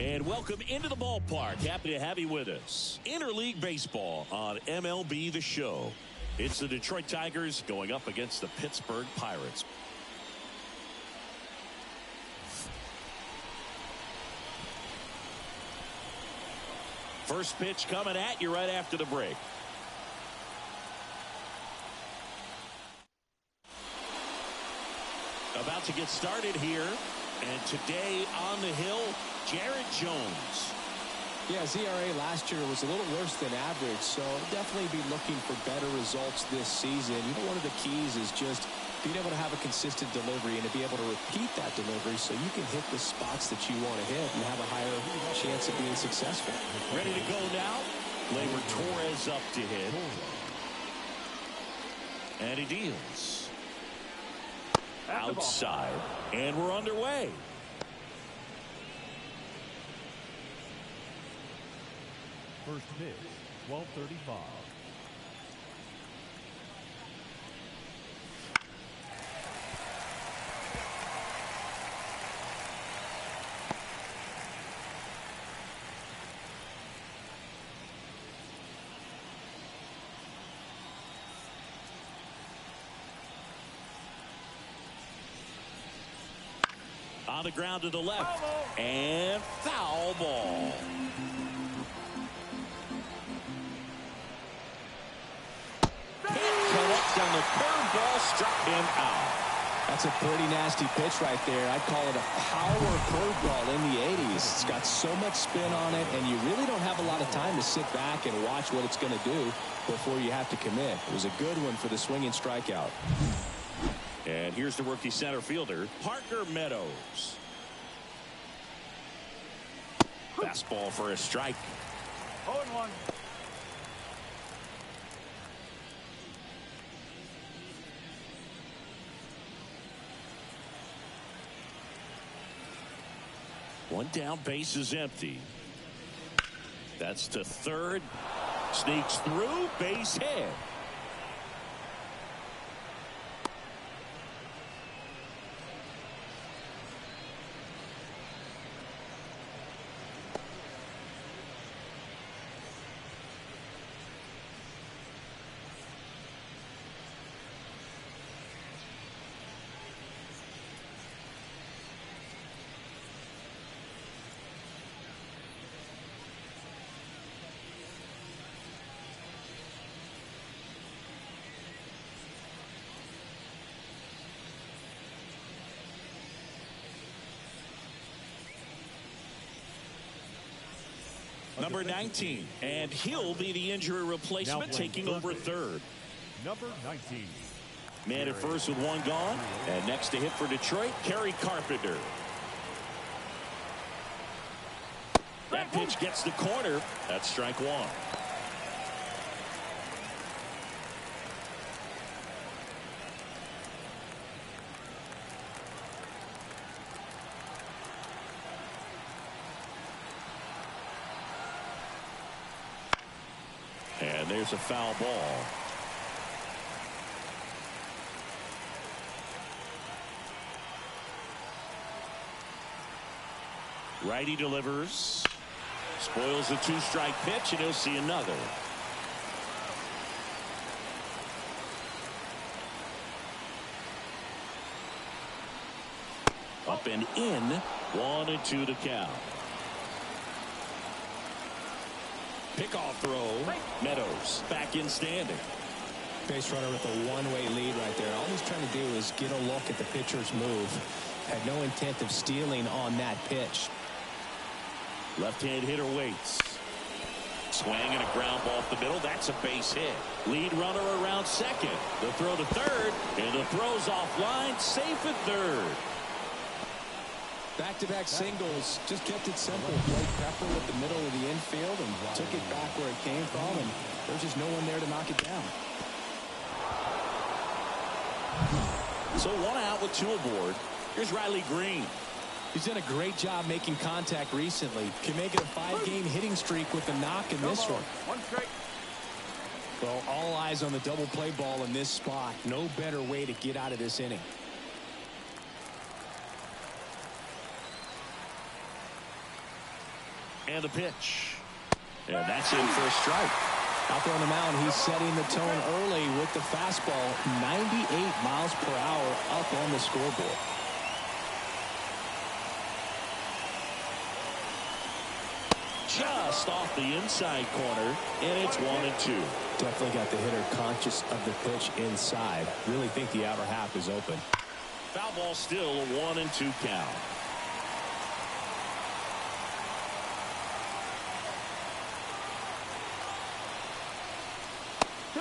And welcome into the ballpark. Happy to have you with us. Interleague baseball on MLB The Show. It's the Detroit Tigers going up against the Pittsburgh Pirates. First pitch coming at you right after the break. About to get started here. And today on the hill, Jared Jones. Yeah, his ERA last year was a little worse than average, so definitely be looking for better results this season. You know, one of the keys is just being able to have a consistent delivery and to be able to repeat that delivery so you can hit the spots that you want to hit and have a higher chance of being successful. Ready to go now. Gleyber Torres up to hit. And he deals. Outside. And we're underway. First pitch, 12:35. On the ground to the left. And foul ball. Collect on the curveball, struck him out. That's a pretty nasty pitch right there. I'd call it a power curveball in the 80s. It's got so much spin on it, and you really don't have a lot of time to sit back and watch what it's going to do before you have to commit. It was a good one for the swinging strikeout. And here's the rookie center fielder, Parker Meadows. Fastball for a strike. 0-1. One down, base is empty. That's to third. Sneaks through, base hit. Number 19, and he'll be the injury replacement, taking over third. Number 19. Man at first with one gone, and next to hit for Detroit, Kerry Carpenter. That pitch gets the corner. That's strike one. And there's a foul ball. Righty delivers. Spoils the two-strike pitch, and he'll see another. Up and in. 1-2 to count. Pickoff throw. Meadows back in standing. Base runner with a one-way lead right there. All he's trying to do is get a look at the pitcher's move. Had no intent of stealing on that pitch. Left-hand hitter waits. Swing and a ground ball up the middle. That's a base hit. Lead runner around second. The throw to third. And the throw's offline. Safe at third. Back-to-back singles, just kept it simple. Played Pepper with the middle of the infield and took it back where it came from, and there's just no one there to knock it down. So one out with two aboard. Here's Riley Green. He's done a great job making contact recently. Can make it a 5-game hitting streak with a knock in this one. One strike. Well, all eyes on the double play ball in this spot. No better way to get out of this inning. And a pitch. And that's in for a strike. Out there on the mound, he's setting the tone early with the fastball. 98 miles per hour up on the scoreboard. Just off the inside corner, and it's 1-2. Definitely got the hitter conscious of the pitch inside. Really think the outer half is open. Foul ball, still a 1-2 count.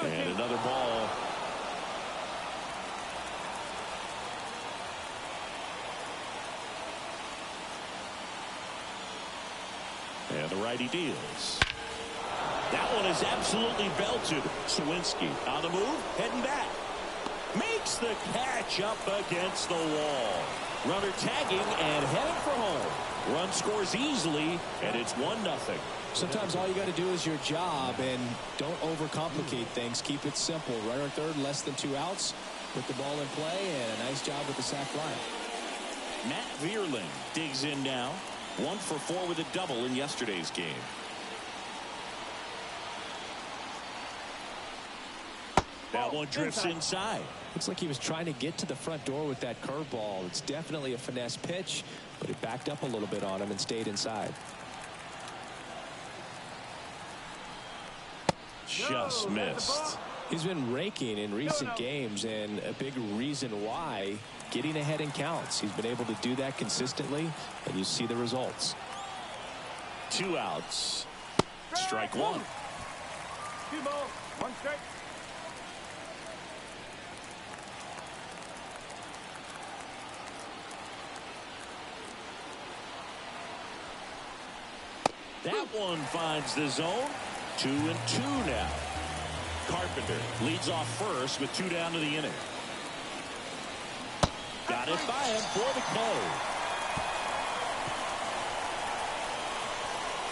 And another ball. And the righty deals. That one is absolutely belted. Sawinski on the move, heading back. Makes the catch up against the wall. Runner tagging and heading for home. Run scores easily, and it's 1-0. Sometimes all you got to do is your job, and don't overcomplicate things. Keep it simple. Runner third, less than 2 outs. Put the ball in play, and a nice job with the sac fly. Matt Vierling digs in now. 1 for 4 with a double in yesterday's game. That one drifts inside. Looks like he was trying to get to the front door with that curveball. It's definitely a finesse pitch, but it backed up a little bit on him and stayed inside. Just missed. He's been raking in recent games, and a big reason why, getting ahead in counts. He's been able to do that consistently, and you see the results. 2 outs. Strike 1. 2 balls, 1 strike. That one finds the zone. 2-2 now. Carpenter leads off first with 2 down to the inning. Got it by him for the K.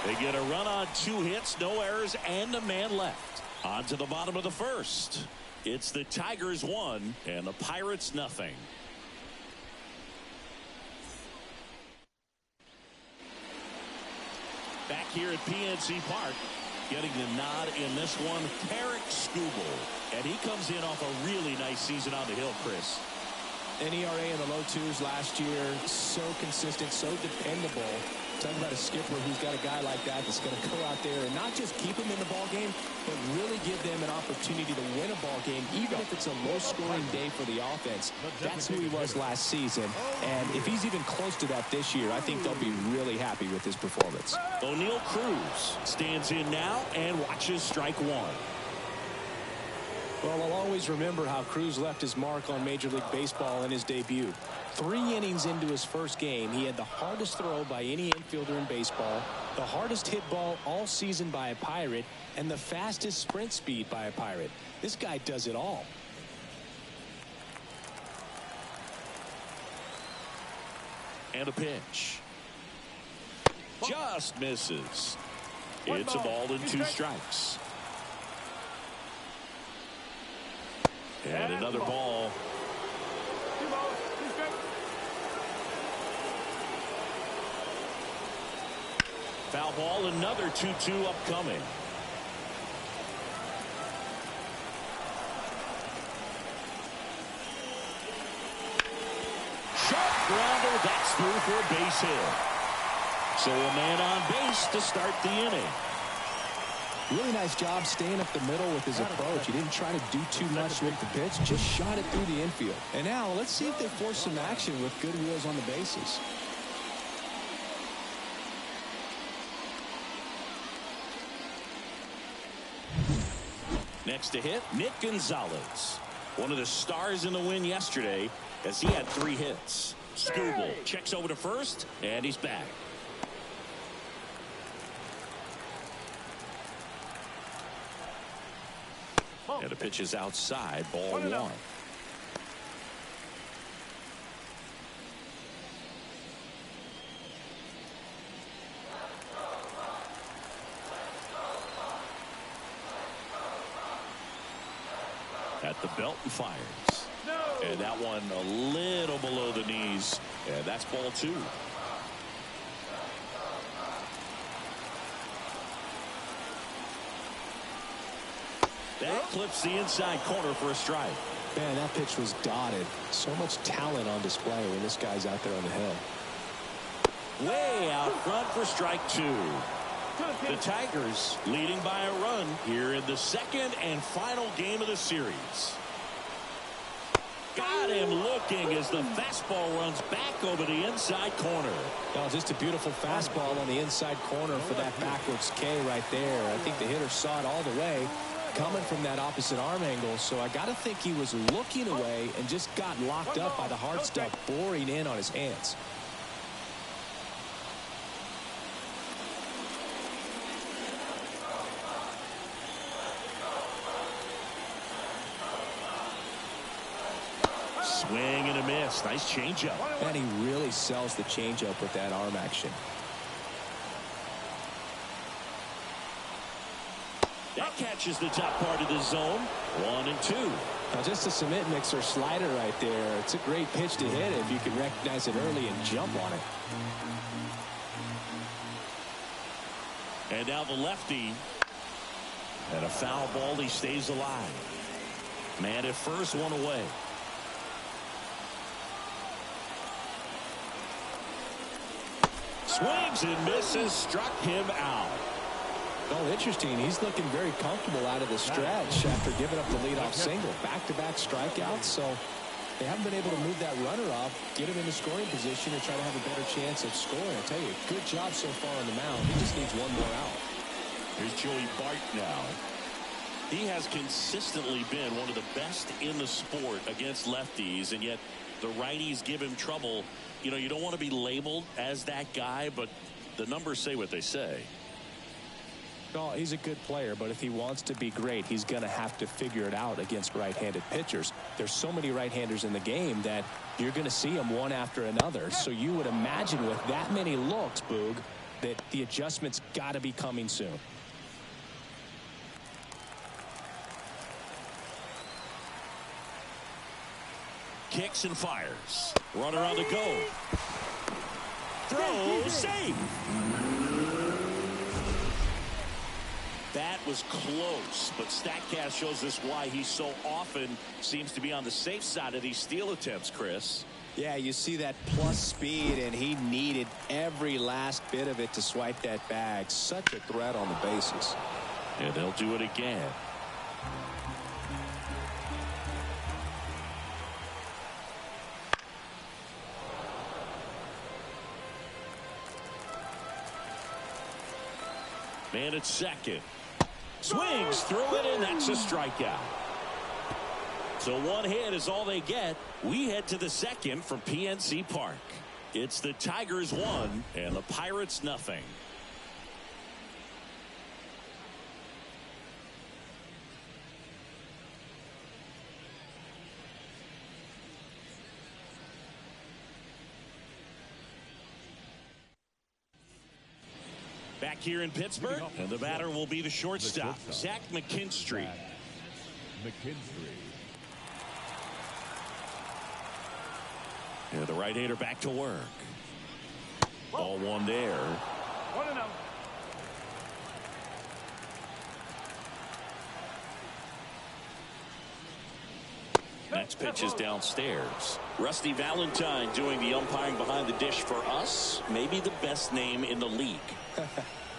They get a run on 2 hits, no errors, and a man left. On to the bottom of the first. It's the Tigers 1 and the Pirates nothing. Back here at PNC Park, getting the nod in this one, Tarek Skubal. And he comes in off a really nice season on the hill, Chris. An ERA in the low 2s last year. So consistent, so dependable. Talk about a skipper who's got a guy like that that's going to go out there and not just keep him in the ball game, but really give them an opportunity to win a ball game, even if it's a low-scoring day for the offense. That's who he was last season, and if he's even close to that this year, I think they'll be really happy with his performance. O'Neal Cruz stands in now and watches strike 1. Well, I'll always remember how Cruz left his mark on Major League Baseball in his debut. 3 innings into his first game, he had the hardest throw by any infielder in baseball, the hardest hit ball all season by a Pirate, and the fastest sprint speed by a Pirate. This guy does it all. And a pitch. Just misses. It's a ball and 2 strikes. And another ball. 2 balls, 2 strikes. Foul ball, another 2-2 upcoming. Sharp grounder, that's through for a base hit. So a man on base to start the inning. Really nice job staying up the middle with his approach. He didn't try to do too much with the pitch, just shot it through the infield. And now let's see if they force some action with good wheels on the bases. Next to hit, Nick Gonzalez. One of the stars in the win yesterday as he had 3 hits. Skubal checks over to first, and he's back. And the pitch is outside, ball 1. At the belt and fires. And that one a little below the knees. And that's ball 2. That clips the inside corner for a strike. Man, that pitch was dotted. So much talent on display when this guy's out there on the hill. Way out front for strike two. The Tigers leading by a run here in the second and final game of the series. Got him looking as the fastball runs back over the inside corner. Oh, just a beautiful fastball on the inside corner for that backwards K right there. I think the hitter saw it all the way coming from that opposite arm angle. So I got to think he was looking away and just got locked up by the hard stuff boring in on his hands. Swing and a miss. Nice changeup. And he really sells the changeup with that arm action. That catches the top part of the zone. 1-2. Now just a cement mixer slider right there. It's a great pitch to hit if you can recognize it early and jump on it. And now the lefty. And a foul ball. He stays alive. Man at first, one away. Swings and misses. Struck him out. Oh, interesting. He's looking very comfortable out of the stretch after giving up the leadoff single. Back-to-back strikeouts, so they haven't been able to move that runner up, get him into scoring position, and try to have a better chance of scoring. I tell you, good job so far on the mound. He just needs one more out. Here's Joey Bart now. He has consistently been one of the best in the sport against lefties, and yet the righties give him trouble. You know, you don't want to be labeled as that guy, but the numbers say what they say. No, he's a good player, but if he wants to be great, he's going to have to figure it out against right-handed pitchers. There's so many right-handers in the game that you're going to see them one after another. So you would imagine with that many looks, Boog, that the adjustment's got to be coming soon. Kicks and fires. Runner on the go. Throw, save. That was close, but StatCast shows us why he so often seems to be on the safe side of these steal attempts, Chris. Yeah, you see that plus speed, and he needed every last bit of it to swipe that bag. Such a threat on the bases. And they'll do it again. Man at second. Swings through it, and that's a strikeout. So one hit is all they get. We head to the second from PNC Park. It's the Tigers 1 and the Pirates nothing. Back here in Pittsburgh, and the batter will be the shortstop, Zach McKinstry. And the right-hander back to work. Ball one there. 1-0. Next pitch is downstairs. Rusty Valentine doing the umpiring behind the dish for us. Maybe the best name in the league.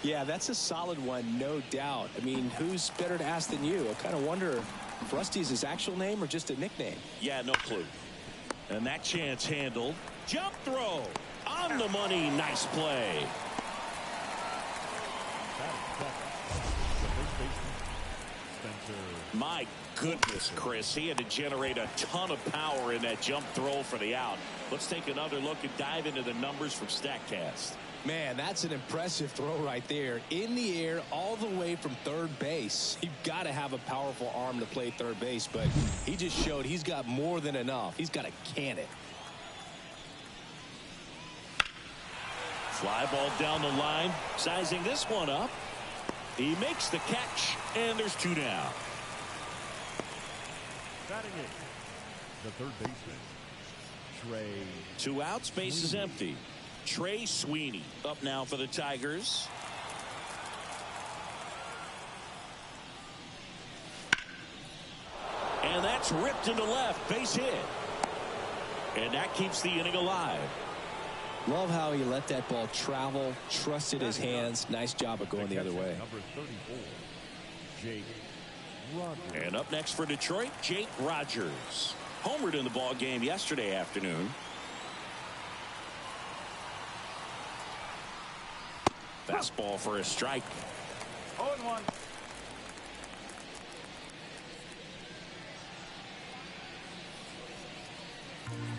Yeah, that's a solid one, no doubt. I mean, who's better to ask than you? I kind of wonder if Rusty's his actual name or just a nickname. Yeah, no clue. And that chance handled. Jump throw. On the money. Nice play. My goodness, Chris. He had to generate a ton of power in that jump throw for the out. Let's take another look and dive into the numbers from StatCast. Man, that's an impressive throw right there. In the air, all the way from third base. You've got to have a powerful arm to play third base, but he just showed he's got more than enough. He's got to can it. Fly ball down the line. Sizing this one up. He makes the catch, and there's two down. Batting it, the third baseman, Trey. 2 outs, base is empty. Trey Sweeney up now for the Tigers. And that's ripped into left. Base hit. And that keeps the inning alive. Love how he let that ball travel, trusted his hands. Nice job of going the other way. Number 34, Jake Rogers. And up next for Detroit, Jake Rogers. Homered in the ball game yesterday afternoon. Fastball for a strike. 0-1.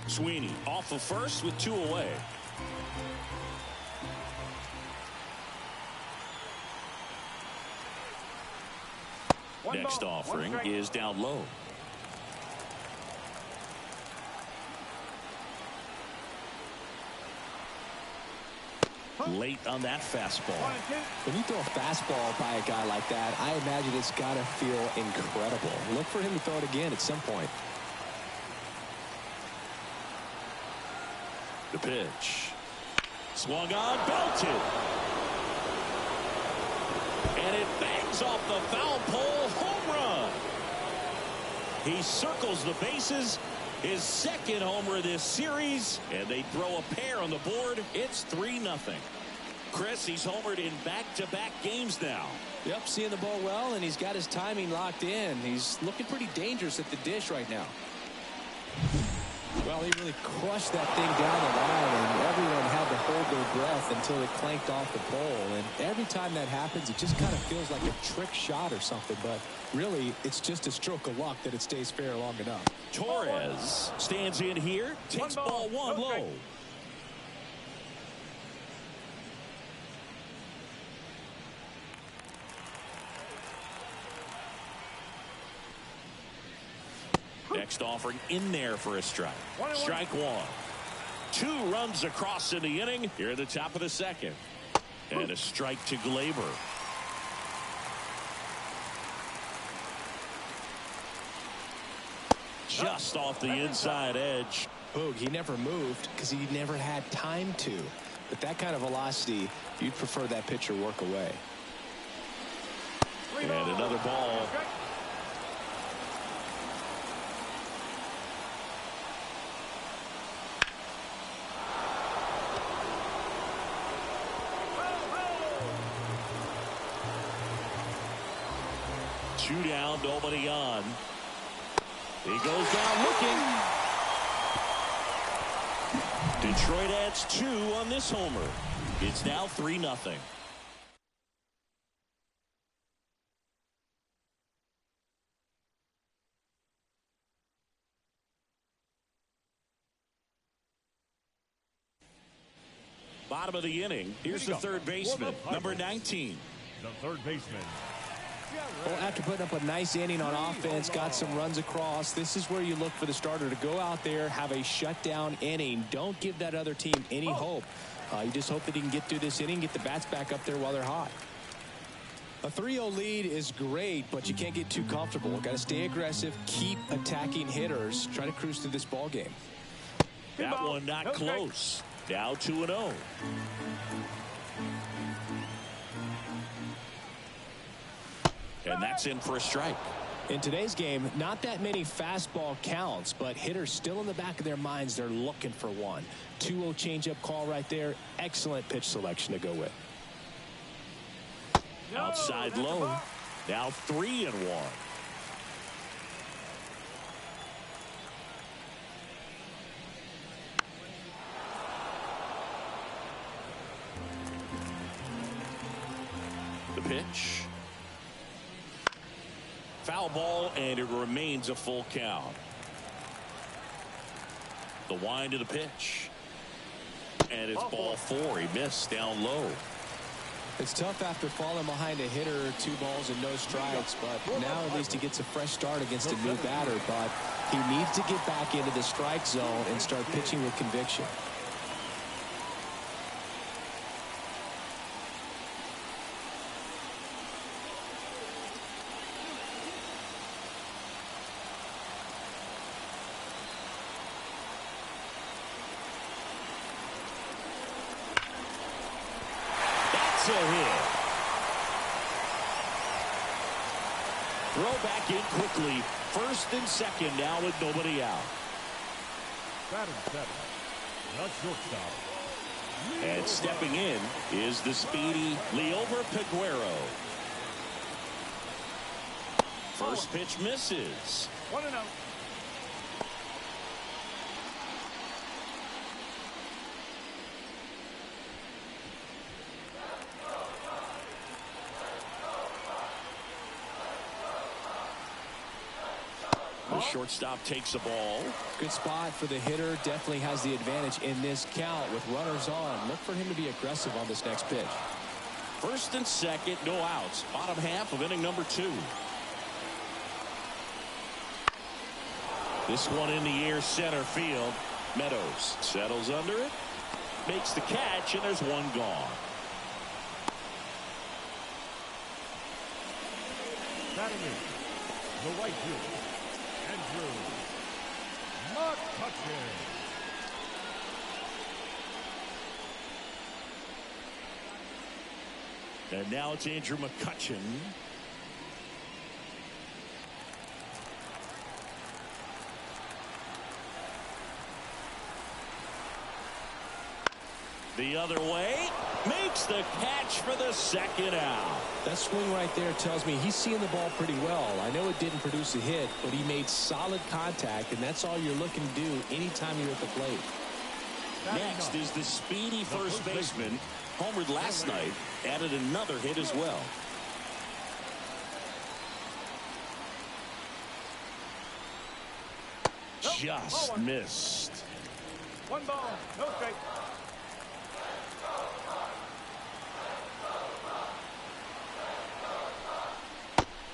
Sweeney off of first with 2 away. Next offering is down low. Late on that fastball. When you throw a fastball by a guy like that, I imagine it's got to feel incredible. Look for him to throw it again at some point. The pitch. Swung on, belted. And it bangs off the foul pole. Home run. He circles the bases. His second homer this series. And they throw a pair on the board. It's 3-0. Chris, he's homered in back-to-back games now. Yep, seeing the ball well, and he's got his timing locked in. He's looking pretty dangerous at the dish right now. Well, he really crushed that thing down the line, and everyone had to hold their breath until it clanked off the pole. And every time that happens, it just kind of feels like a trick shot or something. But really, it's just a stroke of luck that it stays fair long enough. Torres stands in here, takes ball 1 low. Next offering in there for a strike. Strike 1. 2 runs across in the inning here at the top of the second. And a strike to Glaber. Just off the inside edge. Boog, he never moved because he never had time to. But that kind of velocity, you'd prefer that pitcher work away. And another ball. Two down, nobody on. He goes down looking. Detroit adds 2 on this homer. It's now 3-0. Bottom of the inning. Here's the third baseman, number 19. The third baseman. Well, after putting up a nice inning on offense, got some runs across, this is where you look for the starter to go out there, have a shutdown inning. Don't give that other team any hope. You just hope that he can get through this inning, get the bats back up there while they're hot. A 3-0 lead is great, but you can't get too comfortable. Got to stay aggressive, keep attacking hitters, try to cruise through this ball game. That one not close. Now 2-0. And that's in for a strike. In today's game, not that many fastball counts, but hitters still in the back of their minds, they're looking for one. 2-0 changeup call right there. Excellent pitch selection to go with. Outside low. Now 3-1. The pitch. Foul ball, and it remains a full count. The wind of the pitch. And it's ball 4. He missed down low. It's tough after falling behind a hitter, 2 balls and no strikes, but now at least he gets a fresh start against a new batter. But he needs to get back into the strike zone and start pitching with conviction. A hit. Throw back in quickly. First and second now with nobody out. Batting seven, the shortstop. And stepping in is the speedy Liover Peguero. First pitch misses. 1-0. The shortstop takes the ball. Good spot for the hitter. Definitely has the advantage in this count with runners on. Look for him to be aggressive on this next pitch. First and second, no outs. Bottom half of inning number 2. This one in the air, center field. Meadows settles under it, makes the catch, and there's one gone. Batting in, the right fielder, Andrew McCutchen. And now it's Andrew McCutchen. The other way, makes the catch for the second out. That swing right there tells me he's seeing the ball pretty well. I know it didn't produce a hit, but he made solid contact, and that's all you're looking to do anytime you're at the plate. Next is the speedy first baseman. Homered last night, added another hit as well. Just missed. 1 ball, no strike.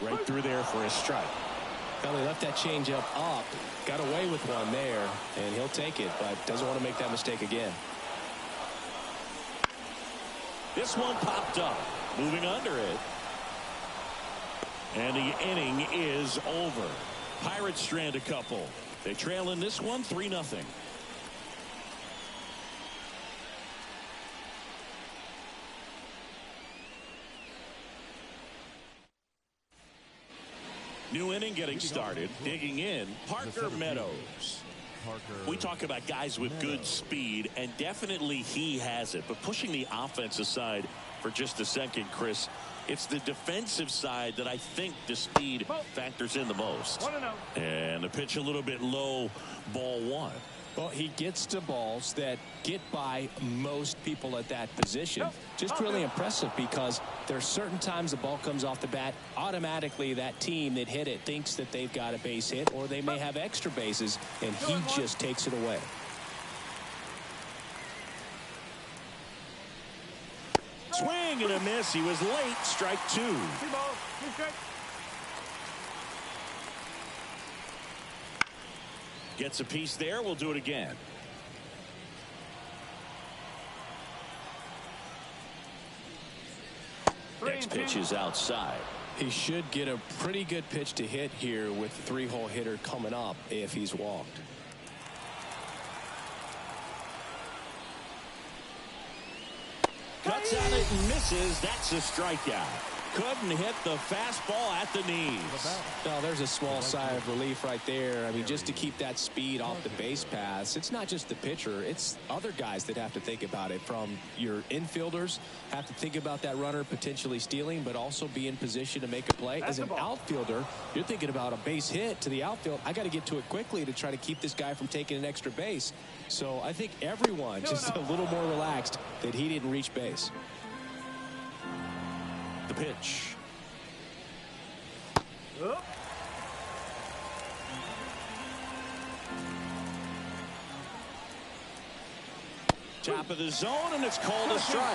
Right through there for a strike. Well, he left that changeup up, got away with one there, and he'll take it, but doesn't want to make that mistake again. This one popped up, moving under it. And the inning is over. Pirates strand a couple. They trail in this one 3-0. New inning getting started. Digging in, Parker Meadows. We talk about guys with good speed, and definitely he has it. But pushing the offense aside for just a second, Chris, it's the defensive side that I think the speed factors in the most. 1-0. And the pitch a little bit low, ball 1. Well, he gets to balls that get by most people at that position. Just really impressive because there's certain times the ball comes off the bat, automatically that team that hit it thinks that they've got a base hit, or they may have extra bases, and he just takes it away. Swing and a miss. He was late. Strike 2. 2 balls, 2 strikes. Gets a piece there. We'll do it again. Next pitch is outside. He should get a pretty good pitch to hit here with the 3-hole hitter coming up if he's walked. Cuts on it and misses. That's a strikeout. Couldn't hit the fastball at the knees. Now, there's a small sigh of relief right there. I mean, just to keep that speed off the base paths, it's not just the pitcher, it's other guys that have to think about it. From your infielders, have to think about that runner potentially stealing, but also be in position to make a play. As an outfielder, you're thinking about a base hit to the outfield. I got to get to it quickly to try to keep this guy from taking an extra base. So I think everyone just a little more relaxed that he didn't reach base. The pitch. Top of the zone, and it's called a strike.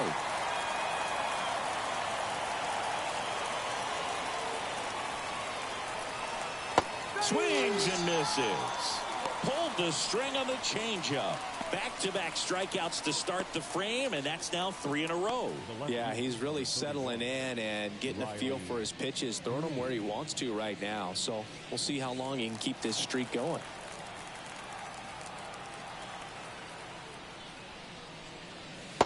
Swings and misses. Pulled the string on the changeup. Back-to-back strikeouts to start the frame, and that's now 3 in a row. Yeah, he's really settling in and getting a feel for his pitches, throwing them where he wants to right now. So we'll see how long he can keep this streak going.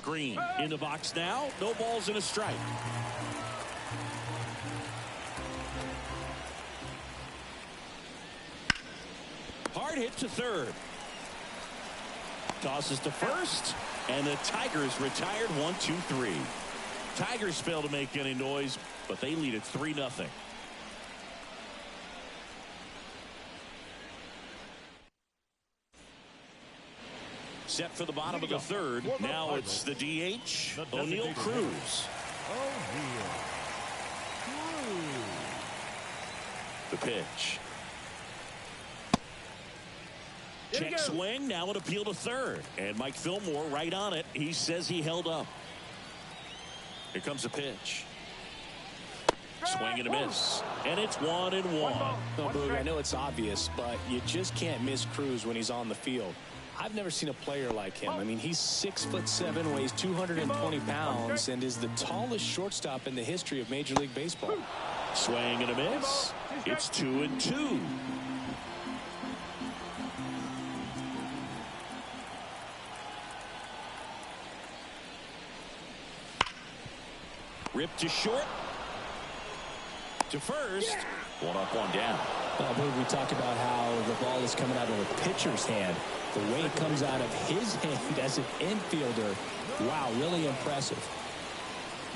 Green in the box now. No balls and a strike. hit to third. Tosses to first, and the Tigers retired 1-2-3. Tigers fail to make any noise, but they lead at 3-0. Set for the bottom of the third. Now it's the DH, O'Neal Cruz. The pitch. Check swing. Now an appeal to third. And Mike Fillmore right on it. He says he held up. Here comes the pitch. Swing and a miss. And it's 1-1. No, Boog, I know it's obvious, but you just can't miss Cruz when he's on the field. I've never seen a player like him. I mean, he's 6'7", weighs 220 pounds, and is the tallest shortstop in the history of Major League Baseball. Swing and a miss. It's 2-2. Ripped to short. To first. One up, one down. We talk about how the ball is coming out of a pitcher's hand. The way it comes out of his hand as an infielder. Wow, really impressive.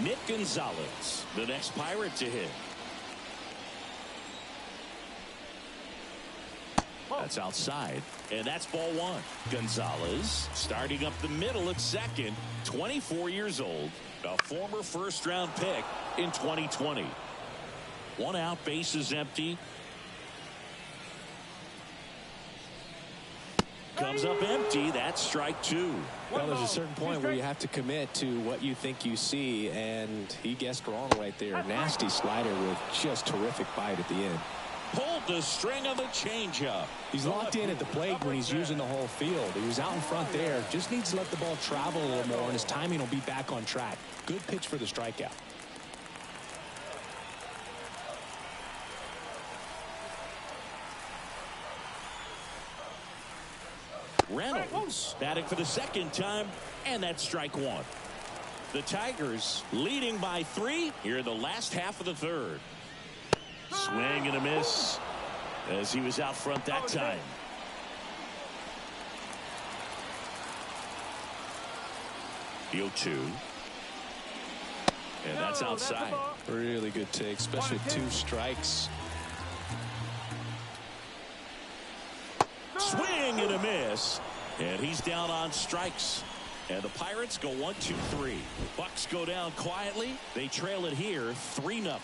Nick Gonzalez, the next Pirate to hit. That's outside, and that's ball one. Gonzalez starting up the middle at second, 24 years old, a former first-round pick in 2020. One out, bases empty. Comes up empty. That's strike two. Well, there's a certain point where you have to commit to what you think you see, and he guessed wrong right there. Nasty slider with just terrific bite at the end. Pulled the string of the changeup. He's locked in at the plate when he's using the whole field. He was out in front there. Just needs to let the ball travel a little more, and his timing will be back on track. Good pitch for the strikeout. Reynolds batting for the second time, and that's strike one. The Tigers leading by 3 here in the last half of the third. Swing and a miss as he was out front that time. The 0-2. And that's outside. Really good take, especially with 2 strikes. Swing and a miss. And he's down on strikes. And the Pirates go 1-2-3. Bucks go down quietly. They trail it here 3-0.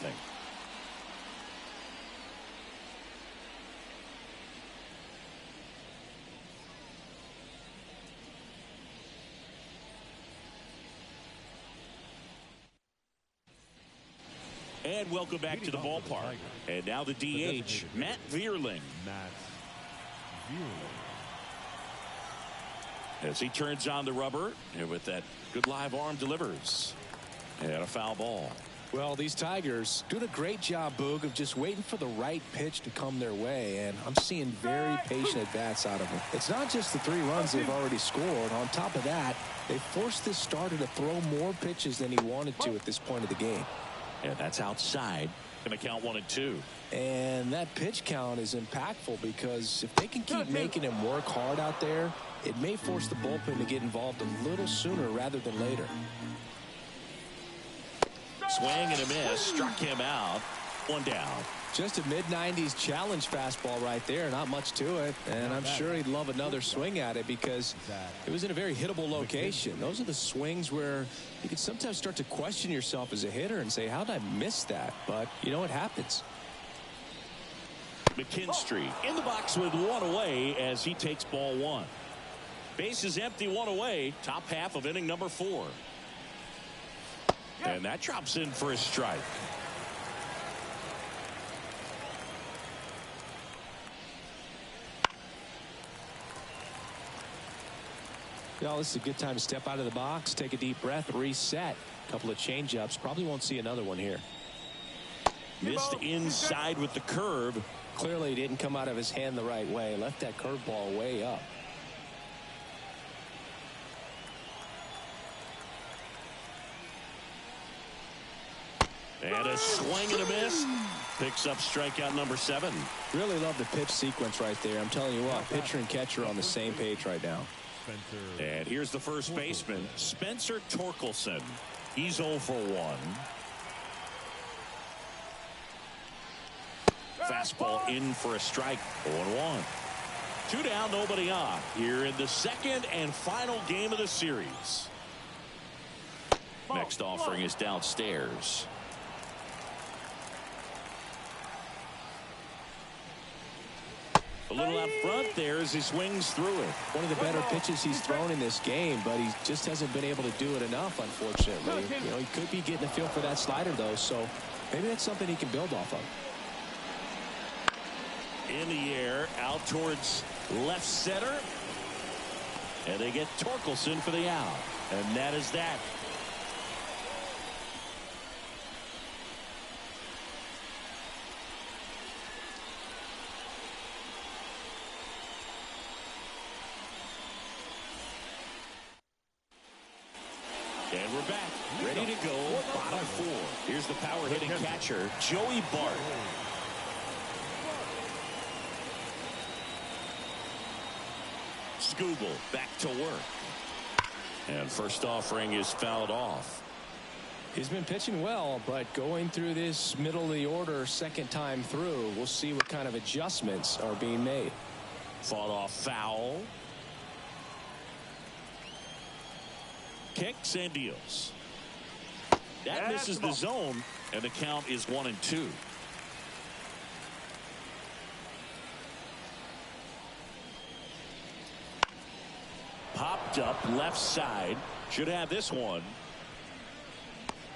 And welcome back to the ballpark. And now the DH, Matt Vierling. As he turns on the rubber, and with that good live arm delivers. And a foul ball. Well, these Tigers doing a great job, Boog, of just waiting for the right pitch to come their way, and I'm seeing very patient at-bats out of them. It's not just the 3 runs they've already scored. On top of that, they forced this starter to throw more pitches than he wanted to at this point of the game. And that's outside. Going to count 1-2. And that pitch count is impactful because if they can keep making him work hard out there, it may force the bullpen to get involved a little sooner rather than later. Swing and a miss. Struck him out. 1 down. Just a mid-90s challenge fastball right there. Not much to it. And I'm sure he'd love another swing at it because it was in a very hittable location. Those are the swings where you can sometimes start to question yourself as a hitter and say, how did I miss that? But, you know, it happens. McKinstry in the box with 1 away as he takes ball 1. Bases empty, 1 away. Top half of inning number 4. And that drops in for a strike. Well, this is a good time to step out of the box, take a deep breath, reset. A couple of change-ups. Probably won't see another one here. Missed inside with the curve. Clearly didn't come out of his hand the right way. Left that curveball way up. And a swing and a miss. Picks up strikeout number 7. Really love the pitch sequence right there. I'm telling you what, pitcher and catcher on the same page right now. And here's the first baseman, Spencer Torkelson. He's 0 for 1. Fastball in for a strike. 0-1. 2 down, nobody on. Here in the second and final game of the series. Next offering is downstairs. A little out front there as he swings through it. One of the better pitches he's thrown in this game, but he just hasn't been able to do it enough, unfortunately. You know, he could be getting a feel for that slider, though, so maybe that's something he can build off of. In the air, out towards left center. And they get Torkelson for the out. And that is that. And we're back, ready to go, bottom 4. Here's the power hitting catcher, Joey Bart. Scooble back to work. And first offering is fouled off. He's been pitching well, but going through this middle of the order second time through, we'll see what kind of adjustments are being made. Fought off foul. Kicks and deals. That misses the zone, and the count is 1-2. Popped up left side. Should have this one.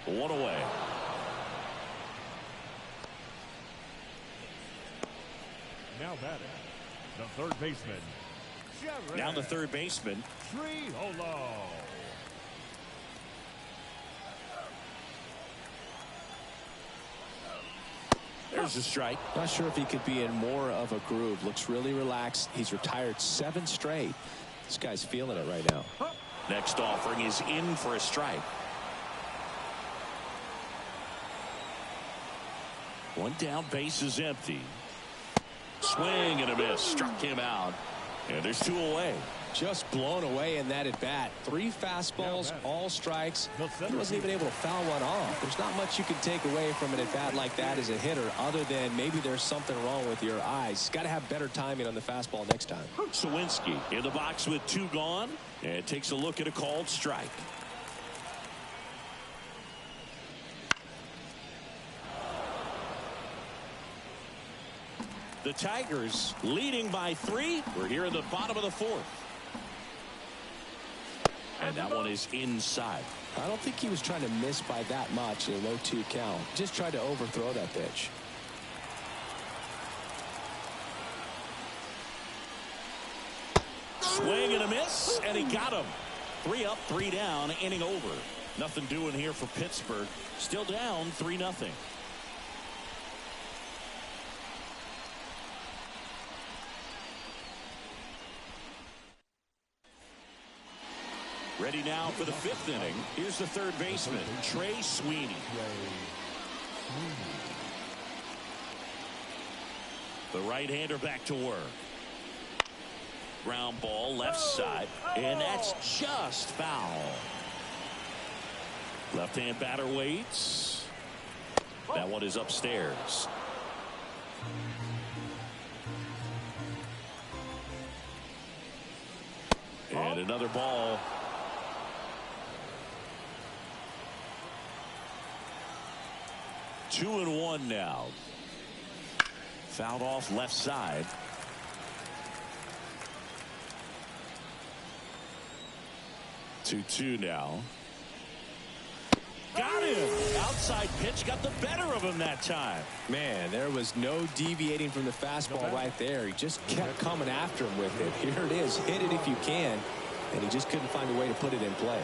1 away. Now batting, the third baseman. Now the third baseman. There's a strike. Not sure if he could be in more of a groove. Looks really relaxed. He's retired 7 straight. This guy's feeling it right now. Next offering is in for a strike. 1 down, base is empty. Swing and a miss. Struck him out. And there's 2 away. Just blown away in that at bat. 3 fastballs, all strikes. He wasn't even able to foul one off. There's not much you can take away from an at bat like that as a hitter, other than maybe there's something wrong with your eyes. Got to have better timing on the fastball next time. Sawinski in the box with 2 gone, and takes a look at a called strike. The Tigers leading by 3. We're here in the bottom of the 4th. And that one is inside. I don't think he was trying to miss by that much in a low 2 count. Just tried to overthrow that pitch. Swing and a miss, and he got him. 3 up, 3 down, inning over. Nothing doing here for Pittsburgh. Still down 3-0. Ready now for the 5th inning. Here's the third baseman, Trey Sweeney. The right-hander back to work. Ground ball left side, and that's just foul. Left-hand batter waits. That one is upstairs. And another ball. Two and 1 now. Fouled off left side. Two now. Got him. Outside pitch got the better of him that time. Man, there was no deviating from the fastball right there. He just kept coming after him with it. Here it is. Hit it if you can. And he just couldn't find a way to put it in play.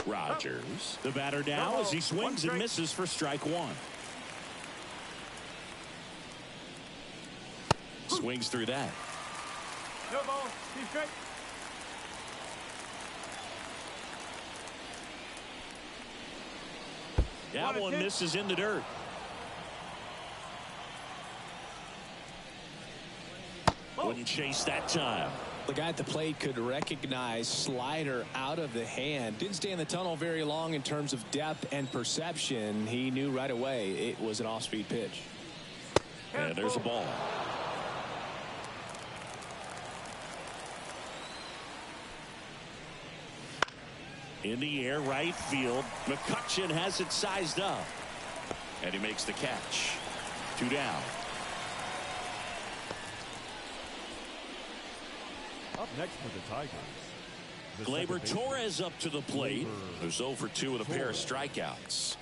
Rogers, the batter now as he swings and misses for strike 1. Swings through that. No ball. He's straight. That one misses in the dirt. Wouldn't chase that time. The guy at the plate could recognize slider out of the hand. Didn't stay in the tunnel very long in terms of depth and perception. He knew right away it was an off-speed pitch. And there's a ball. In the air, right field. McCutchen has it sized up. And he makes the catch. 2 down. Up next for the Tigers, Gleyber Torres up to the plate. Who's 0 for 2 with a pair of strikeouts.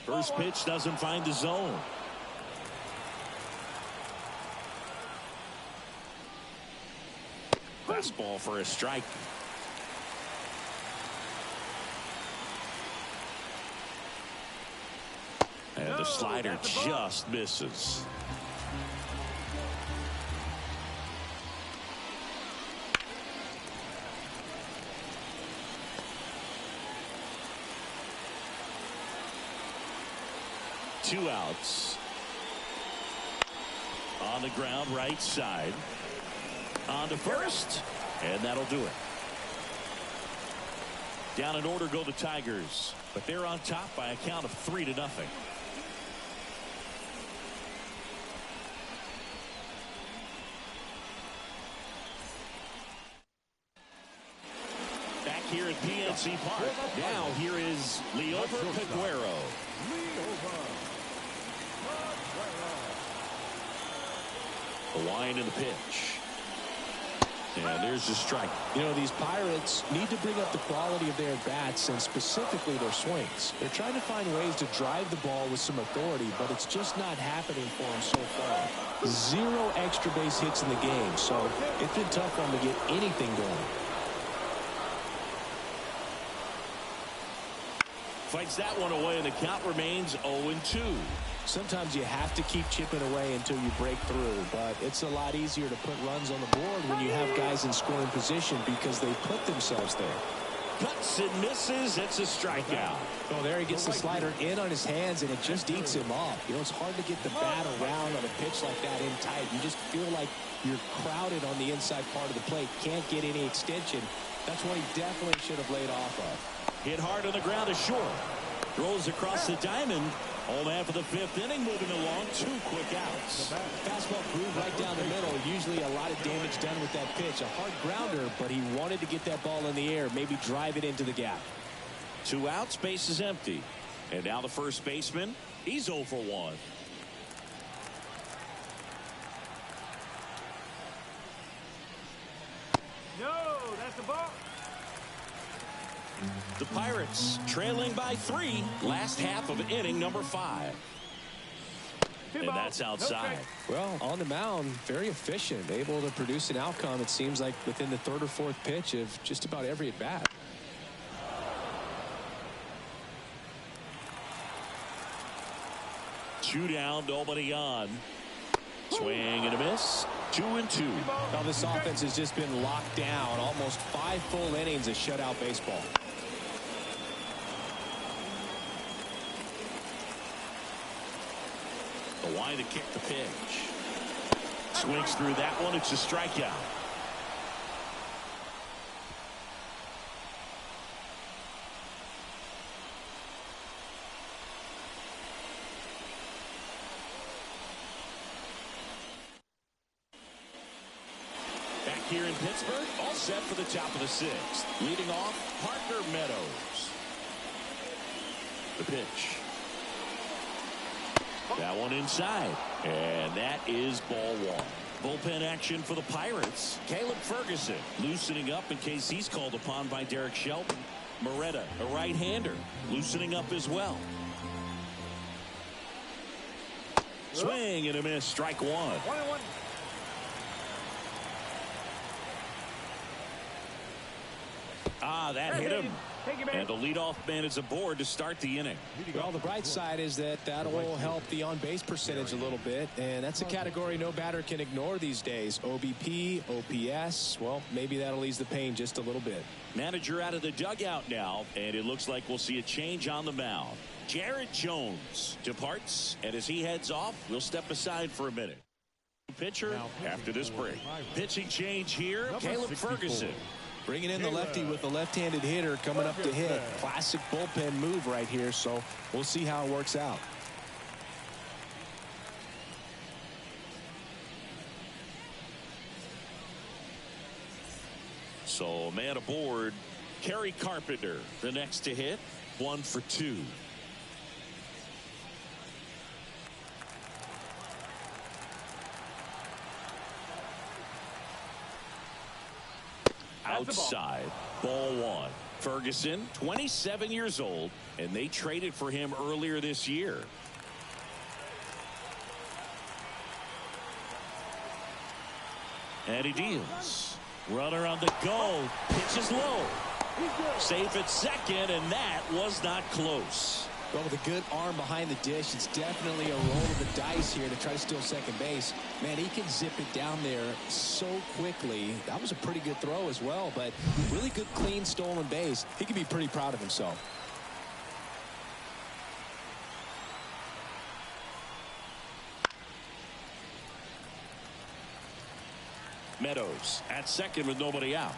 First pitch doesn't find the zone. Fastball for a strike. And the slider just misses. Two outs. On the ground, right side. On to first, and that'll do it. Down in order go the Tigers, but they're on top by a count of 3-0. Back here at PNC Park. Now here is Liover Peguero. The wind in the pitch. And there's the strike. You know, these Pirates need to bring up the quality of their bats and specifically their swings. They're trying to find ways to drive the ball with some authority, but it's just not happening for them so far. 0 extra base hits in the game, so it's been tough for them to get anything going. Fights that one away, and the count remains 0-2. Sometimes you have to keep chipping away until you break through, but it's a lot easier to put runs on the board when you have guys in scoring position because they put themselves there. Cuts and misses. It's a strikeout. Oh, there he gets the slider in on his hands, and it just eats him up. You know, it's hard to get the bat around on a pitch like that in tight. You just feel like you're crowded on the inside part of the plate. Can't get any extension. That's what he definitely should have laid off of. Hit hard on the ground is short. Throws across the diamond. Home half of the 5th inning, moving along. 2 quick outs. Fastball groove right down the middle. Usually a lot of damage done with that pitch. A hard grounder, but he wanted to get that ball in the air, maybe drive it into the gap. 2 outs, base is empty. And now the first baseman, he's 0 for 1. No, that's a ball. The Pirates trailing by 3. Last half of inning number 5. And that's outside. Well, on the mound, very efficient, able to produce an outcome, it seems like, within the 3rd or 4th pitch of just about every at bat. Two down, nobody on. Swing and a miss. 2-2. Now this offense has just been locked down. Almost 5 full innings of shutout baseball. The wind to kick the pitch. Swings through that one. It's a strikeout. Back here in Pittsburgh, all set for the top of the 6th. Leading off, Parker Meadows. The pitch. That one inside. And that is ball 1. Bullpen action for the Pirates. Caleb Ferguson loosening up in case he's called upon by Derek Shelton. Moretta, a right-hander, loosening up as well. Swing and a miss. Strike 1. 1-1. Ah, that hit him. Take him in. And the leadoff man is aboard to start the inning. Well, the bright side is that will help the on-base percentage a little bit, and that's a category no batter can ignore these days. OBP, OPS, well, maybe that'll ease the pain just a little bit. Manager out of the dugout now, and it looks like we'll see a change on the mound. Jared Jones departs, and as he heads off, we'll step aside for a minute. Pitcher after this break. Pitching change here, Caleb Ferguson. Bringing in the lefty with the left-handed hitter coming up to hit. Classic bullpen move right here, so we'll see how it works out. So man aboard, Kerry Carpenter, the next to hit, 1 for 2. Outside, ball 1. Ferguson, 27 years old, and they traded for him earlier this year. And he deals. Runner on the go. Pitches low. Safe at second, and that was not close. Well, with a good arm behind the dish, it's definitely a roll of the dice here to try to steal second base. Man, he can zip it down there so quickly. That was a pretty good throw as well, but really good, clean, stolen base. He can be pretty proud of himself. Meadows at second with nobody out.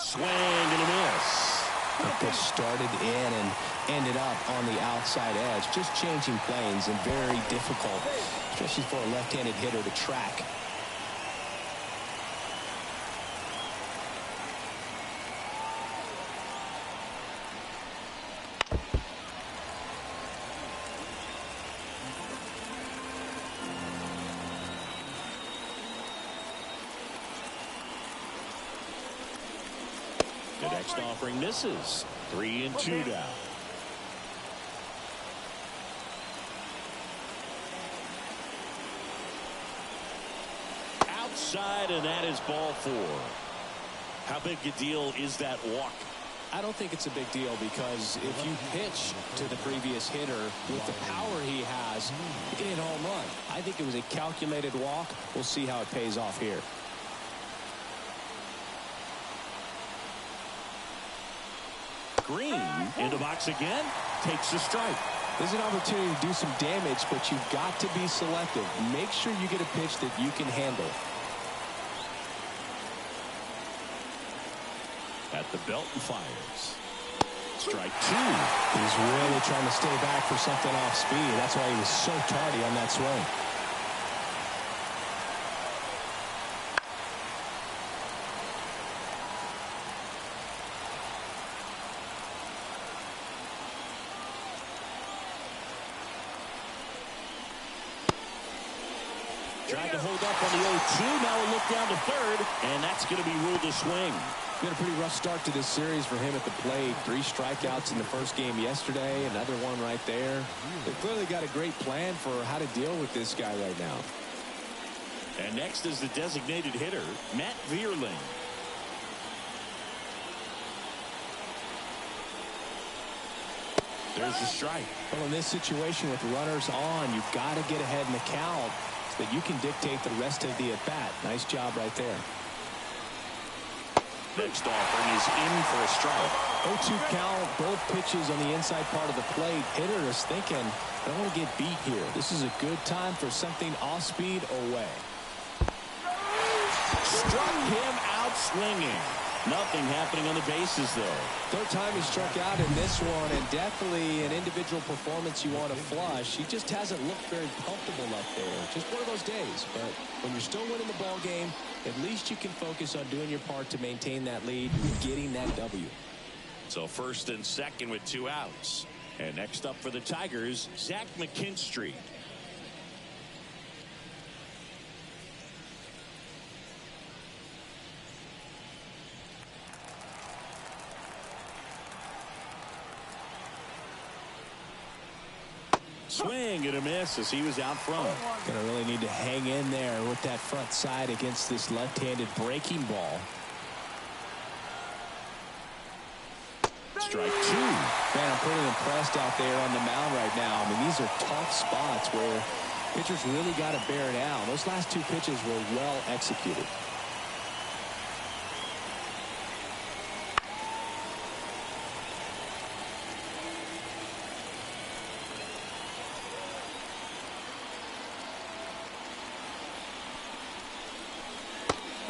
Swing and a miss. They started in and ended up on the outside edge. Just changing planes and very difficult, especially for a left-handed hitter to track. The next offering misses. 3-2 down. Outside, and that is ball 4. How big a deal is that walk? I don't think it's a big deal, because if you pitch to the previous hitter with the power he has, you can hit a home run. I think it was a calculated walk. We'll see how it pays off here. Green in the box again, takes a strike. There's an opportunity to do some damage, but you've got to be selective. Make sure you get a pitch that you can handle. At the belt and fires. Strike 2. He's really trying to stay back for something off speed. That's why he was so tardy on that swing. Trying to hold up on the 0-2. Now a look down to third, and that's going to be ruled a swing. He had a pretty rough start to this series for him at the plate. 3 strikeouts in the first game yesterday. Another one right there. They've clearly got a great plan for how to deal with this guy right now. And next is the designated hitter, Matt Vierling. There's the strike. Well, in this situation with runners on, you've got to get ahead in the count so that you can dictate the rest of the at-bat. Nice job right there. Next offering is in for a strike. 0-2 count, both pitches on the inside part of the plate. Hitter is thinking, I don't want to get beat here. This is a good time for something off speed away. Struck him out swinging. Nothing happening on the bases, though. Third time he struck out in this one, and definitely an individual performance you want to flush. He just hasn't looked very comfortable up there. Just one of those days. But when you're still winning the ball game, at least you can focus on doing your part to maintain that lead and getting that W. So first and second with 2 outs. And next up for the Tigers, Zach McKinstry. Swing and a miss as he was out front. Gonna really need to hang in there with that front side against this left-handed breaking ball. strike 2. Man, I'm pretty impressed out there on the mound right now. I mean, these are tough spots where pitchers really got to bear down. Those last 2 pitches were well executed.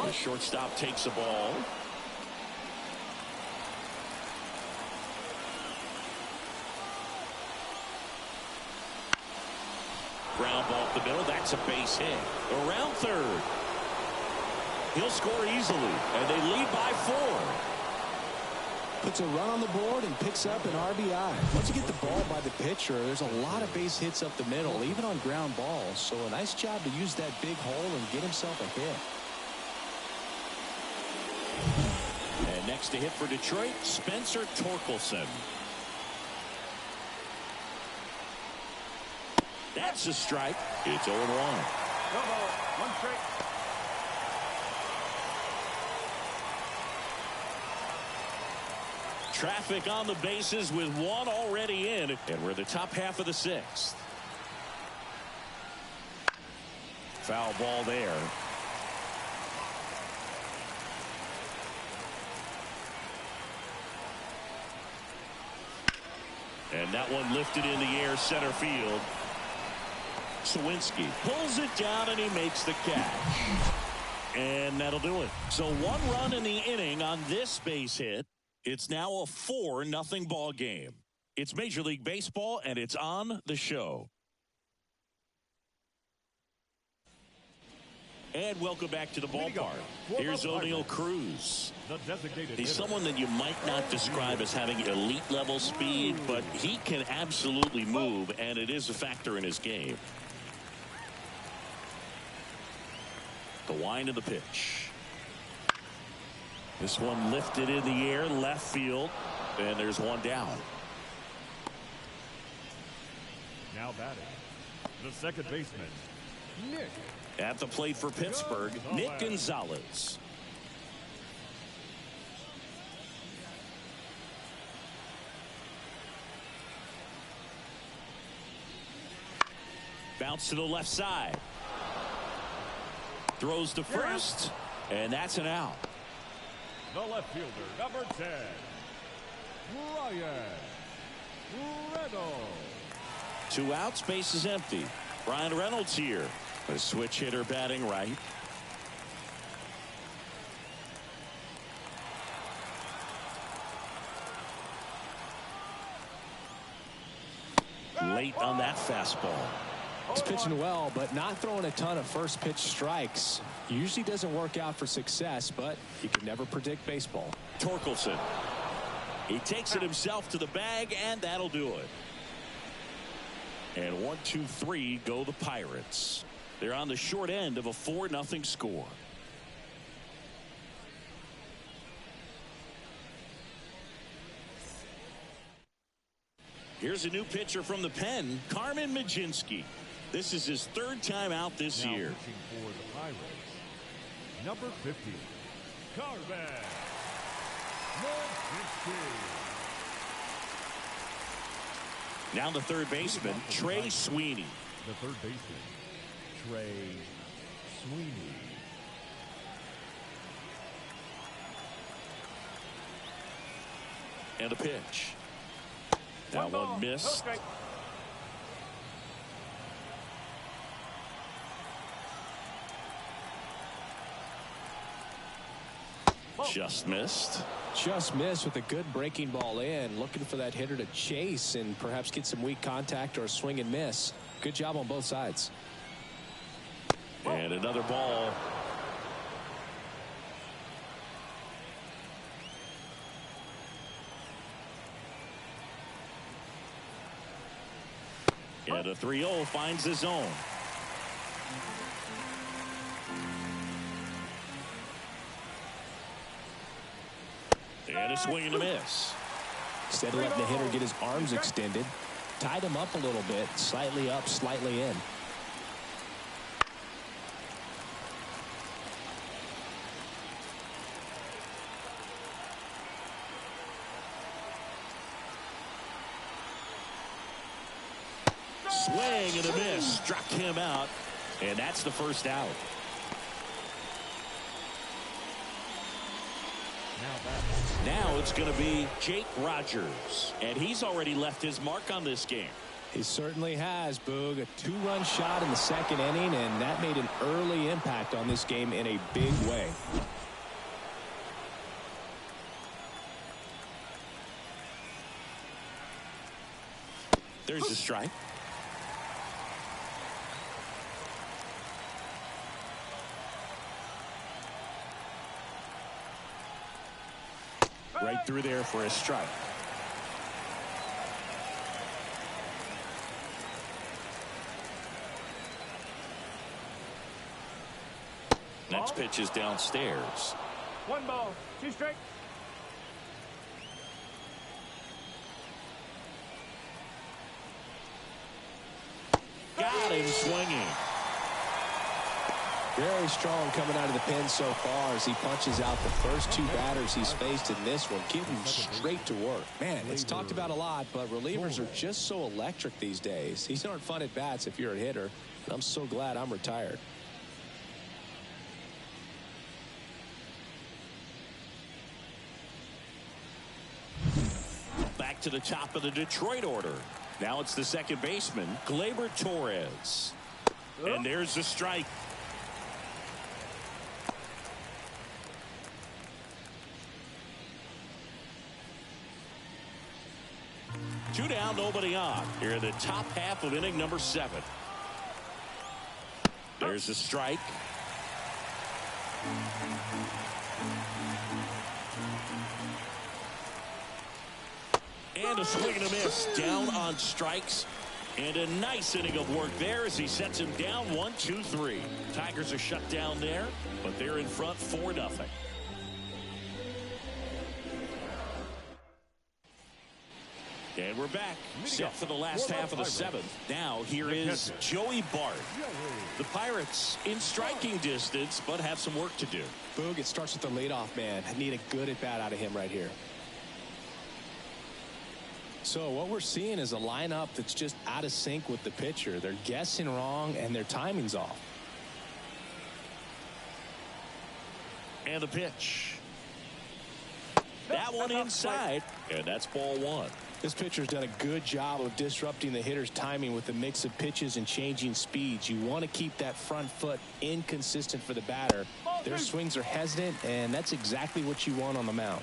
The shortstop takes the ball. Ground ball up the middle. That's a base hit. Around third. He'll score easily, and they lead by 4. Puts a run on the board and picks up an RBI. Once you get the ball by the pitcher, there's a lot of base hits up the middle, even on ground balls. So a nice job to use that big hole and get himself a hit. And next to hit for Detroit, Spencer Torkelson. That's a strike. It's 0-1. One strike. Traffic on the bases with 1 already in, and we're in the top half of the 6th. Foul ball there. And that one lifted in the air, center field. Sawinski pulls it down, and he makes the catch. And that'll do it. So 1 run in the inning on this base hit. It's now a 4-0 ball game. It's Major League Baseball, and it's on the show. And welcome back to the ballpark. Here's O'Neal Cruz. He's someone that you might not describe as having elite-level speed, but he can absolutely move, and it is a factor in his game. The wind of the pitch. This one lifted in the air, left field, and there's 1 down. Now batting, the second baseman, Nick. At the plate for Pittsburgh, Nick Gonzalez. Bounce to the left side. Throws to first, and that's an out. The left fielder, number 10, Ryan Reynolds. 2 outs, base is empty. Ryan Reynolds here. A switch hitter batting right. Late on that fastball. He's pitching well, but not throwing a ton of first pitch strikes. Usually doesn't work out for success, but you can never predict baseball. Torkelson. He takes it himself to the bag, and that'll do it. And 1, 2, 3 go the Pirates. They're on the short end of a 4-0 score. Here's a new pitcher from the pen, Carmen Mlodzinski. This is his 3rd time out this year. Pitching for the Pirates, number 50, Carmen Mlodzinski. Now the third baseman, Trey Sweeney. The third baseman, Trey Sweeney. And a pitch. That one missed. Okay. Just missed. Just missed with a good breaking ball in. Looking for that hitter to chase and perhaps get some weak contact or a swing and miss. Good job on both sides. And another ball. And a 3-0 finds the zone. And a swing and a miss. Instead of letting the hitter get his arms extended, tied him up a little bit, slightly up, slightly in. Swing and a miss. Struck him out. And that's the first out. Now it's going to be Jake Rogers. And he's already left his mark on this game. He certainly has, Boog. A 2-run shot in the second inning, and that made an early impact on this game in a big way. There's a strike. Right through there for a strike. Next pitch is downstairs. 1 ball, 2 strikes. Got him swinging. Very strong coming out of the pen so far as he punches out the first 2 batters he's faced in this one, getting straight to work. Man, it's talked about a lot, but relievers are just so electric these days. These aren't fun at bats if you're a hitter. I'm so glad I'm retired. Back to the top of the Detroit order. Now it's the second baseman, Gleyber Torres. And there's the strike. Two down, nobody on. Here in the top half of inning number 7. There's a strike. And a swing and a miss. Down on strikes. And a nice inning of work there as he sets him down 1-2-3. Tigers are shut down there, but they're in front 4-0. And we're back, set for the last half of the 7th. Now here is Joey Bart. The Pirates in striking distance, but have some work to do. Boog, it starts with the leadoff man. I need a good at-bat out of him right here. So what we're seeing is a lineup that's just out of sync with the pitcher. They're guessing wrong, and their timing's off. And the pitch. That one inside, and that's ball 1. This pitcher's done a good job of disrupting the hitter's timing with a mix of pitches and changing speeds. You want to keep that front foot inconsistent for the batter. Their swings are hesitant, and that's exactly what you want on the mound.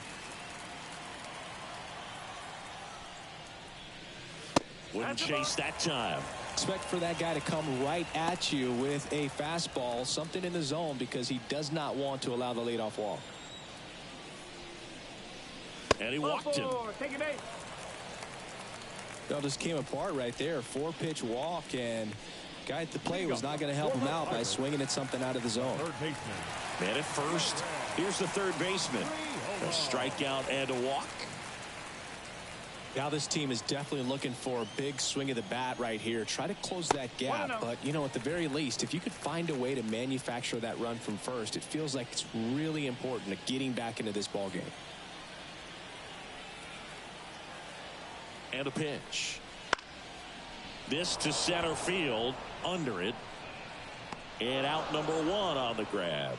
Wouldn't chase that time. Expect for that guy to come right at you with a fastball, something in the zone, because he does not want to allow the leadoff walk. And he walked him. Take it base. It all just came apart right there. 4-pitch walk, and guy at the plate was not going to help him out by swinging at something out of the zone. Man at first. Here's the third baseman. A strikeout and a walk. Now this team is definitely looking for a big swing of the bat right here. Try to close that gap, but you know, at the very least, if you could find a way to manufacture that run from first, it feels like it's really important to getting back into this ball game. And a pitch. This to center field, under it. And out number 1 on the grab.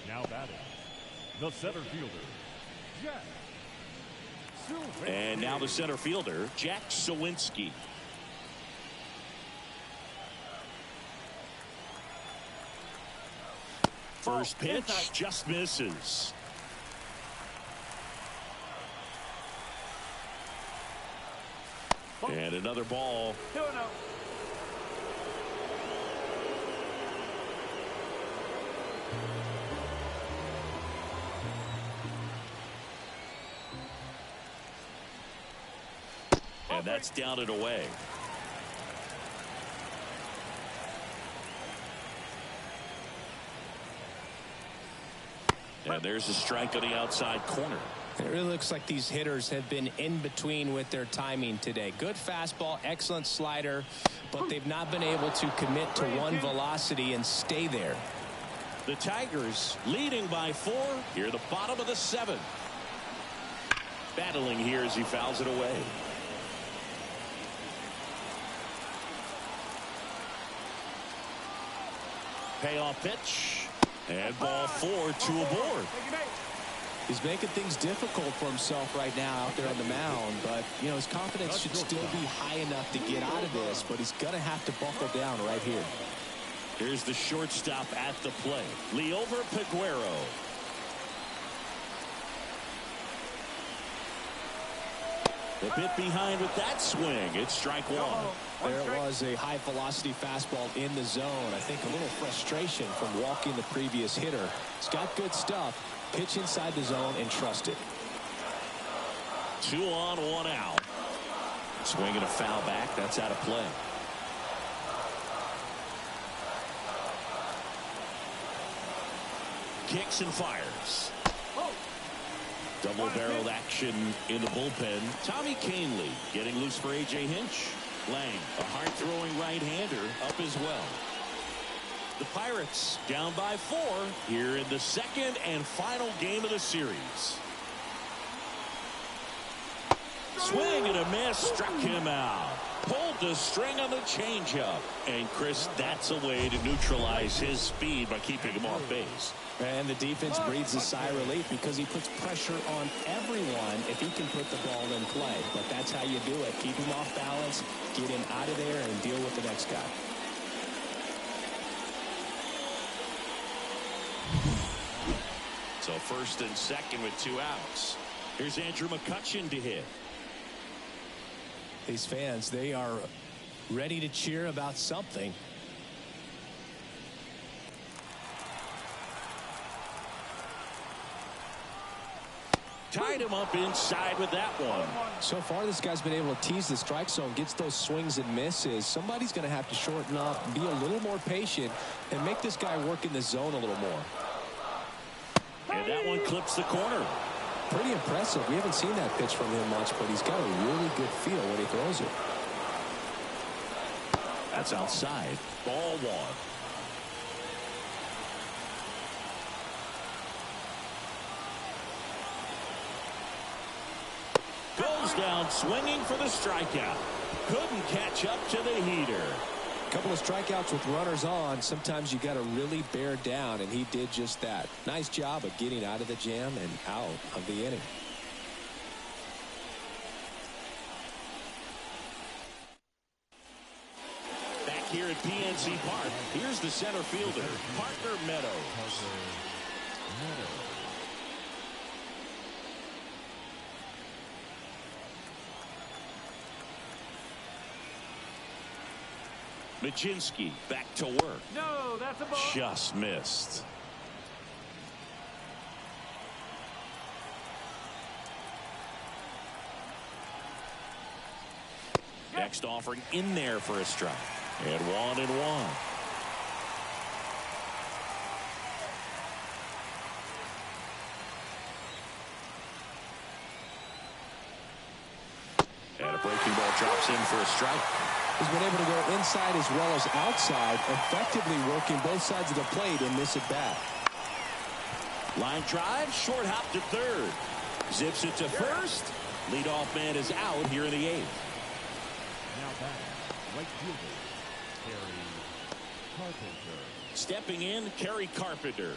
Now batting, the center fielder, Jack Suwinski. And now the center fielder, Jack Suwinski. First pitch just misses. And another ball. 2-0. And that's down and away. And there's a strike on the outside corner. It really looks like these hitters have been in between with their timing today. Good fastball, excellent slider, but they've not been able to commit to one velocity and stay there. The Tigers leading by 4 here at the bottom of the 7th. Battling here as he fouls it away. Payoff pitch. And ball 4, 2 aboard. He's making things difficult for himself right now out there on the mound, but you know his confidence should still be high enough to get out of this, but he's gonna have to buckle down right here. Here's the shortstop at the plate, Liover Peguero. A bit behind with that swing. It's strike one. There was a high velocity fastball in the zone. I think a little frustration from walking the previous hitter. He's got good stuff. Pitch inside the zone and trust it. 2 on, 1 out. Swinging a foul back. That's out of play. Kicks and fires. Double-barreled action in the bullpen. Tommy Kahnle getting loose for A.J. Hinch. Lang, a hard-throwing right-hander, up as well. The Pirates down by 4 here in the second and final game of the series. Swing and a miss, struck him out. Pulled the string on the changeup. And Chris, that's a way to neutralize his speed by keeping him off base. And the defense breathes a sigh of relief because he puts pressure on everyone if he can put the ball in play. But that's how you do it. Keep him off balance, get him out of there, and deal with the next guy. So first and second with 2 outs. Here's Andrew McCutchen to hit. These fans, they are ready to cheer about something. Tied him up inside with that one. So far, this guy's been able to tease the strike zone, gets those swings and misses. Somebody's going to have to shorten up, be a little more patient, and make this guy work in the zone a little more. And that one clips the corner. Pretty impressive. We haven't seen that pitch from him much, but he's got a really good feel when he throws it. That's outside. Ball 1. Goes down swinging for the strikeout. Couldn't catch up to the heater. A couple of strikeouts with runners on. Sometimes you got to really bear down, and he did just that. Nice job of getting out of the jam and out of the inning. Back here at PNC Park, here's the center fielder, Parker Meadows. Machinsky back to work. No, that's a ball. Just missed. Next offering in there for a strike. And 1-1. And a breaking ball drops in for a strike. He's been able to go inside as well as outside, effectively working both sides of the plate in this at-bat. Line drive, short hop to third. Zips it to first. Leadoff man is out here in the 8th. Now back, right fielder, Kerry Carpenter. Stepping in, Kerry Carpenter.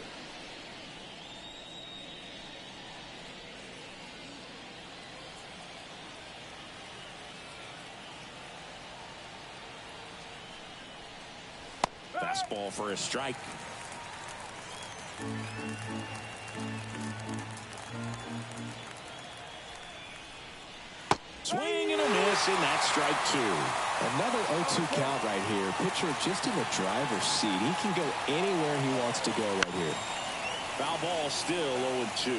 Fastball for a strike. Swing and a miss, and that's strike 2. Another 0-2 count right here. Pitcher just in the driver's seat. He can go anywhere he wants to go right here. Foul ball still 0-2.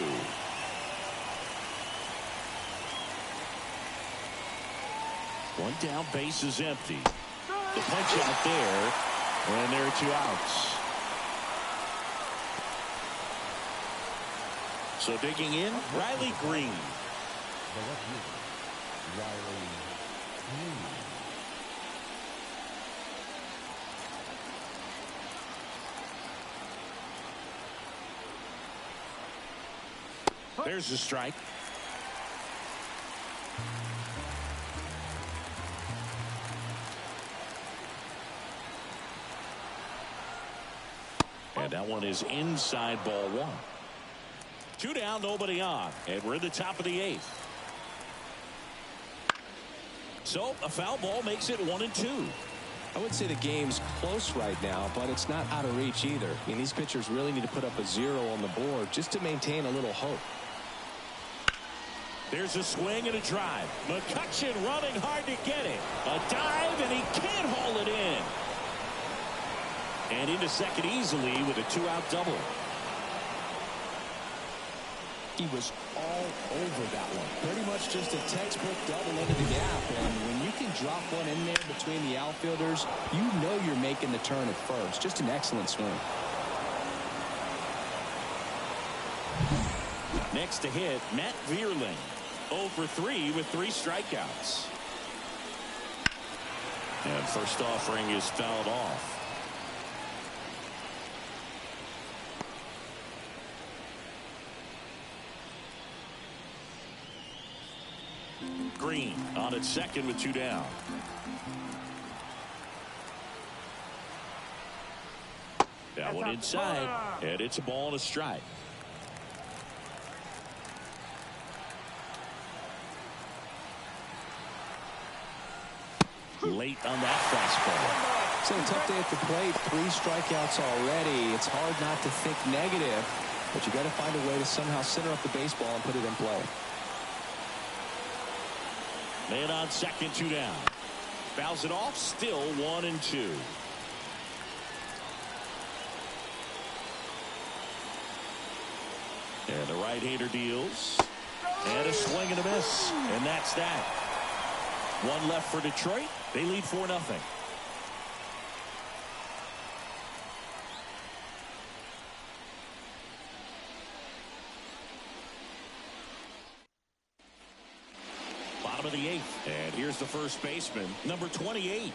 One down, base is empty. The punch out there, and there are 2 outs. So digging in, Riley Green. The left fielder, Riley Green. There's a strike. And that one is inside ball one. 2 down, nobody on. And we're in the top of the 8th. So a foul ball makes it 1-2. I would say the game's close right now, but it's not out of reach either. I mean, these pitchers really need to put up a 0 on the board just to maintain a little hope. There's a swing and a drive. McCutchen running hard to get it. A dive, and he can't haul it in. And into second easily with a 2-out double. He was all over that one. Pretty much just a textbook double into the gap. And when you can drop one in there between the outfielders, you know you're making the turn at first. Just an excellent swing. Next to hit, Matt Vierling. 0 for 3 with 3 strikeouts. And first offering is fouled off. Green on at second with 2 down. That one inside, and it's a ball and a strike. Late on that fastball. So a tough day at the plate. 3 strikeouts already. It's hard not to think negative, but you got to find a way to somehow center up the baseball and put it in play. Man on second, 2 down. Fouls it off, still 1-2. And the right-hander deals. And a swing and a miss. And that's that. 1 left for Detroit. They lead 4-0. Bottom of the 8th. And here's the first baseman, number 28.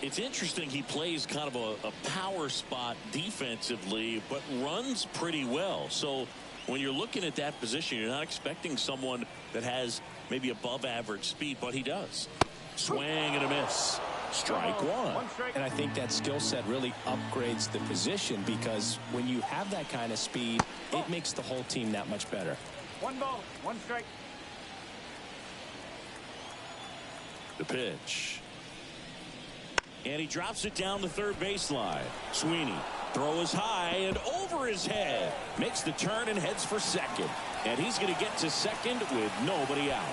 It's interesting, he plays kind of a power spot defensively, but runs pretty well. So when you're looking at that position, you're not expecting someone that has maybe above average speed, but he does. Swing and a miss. Strike one. And I think that skill set really upgrades the position, because when you have that kind of speed, it makes the whole team that much better. 1 ball, 1 strike. The pitch. And he drops it down the third baseline. Sweeney. Throw is high and over his head. Makes the turn and heads for second. And he's going to get to second with nobody out.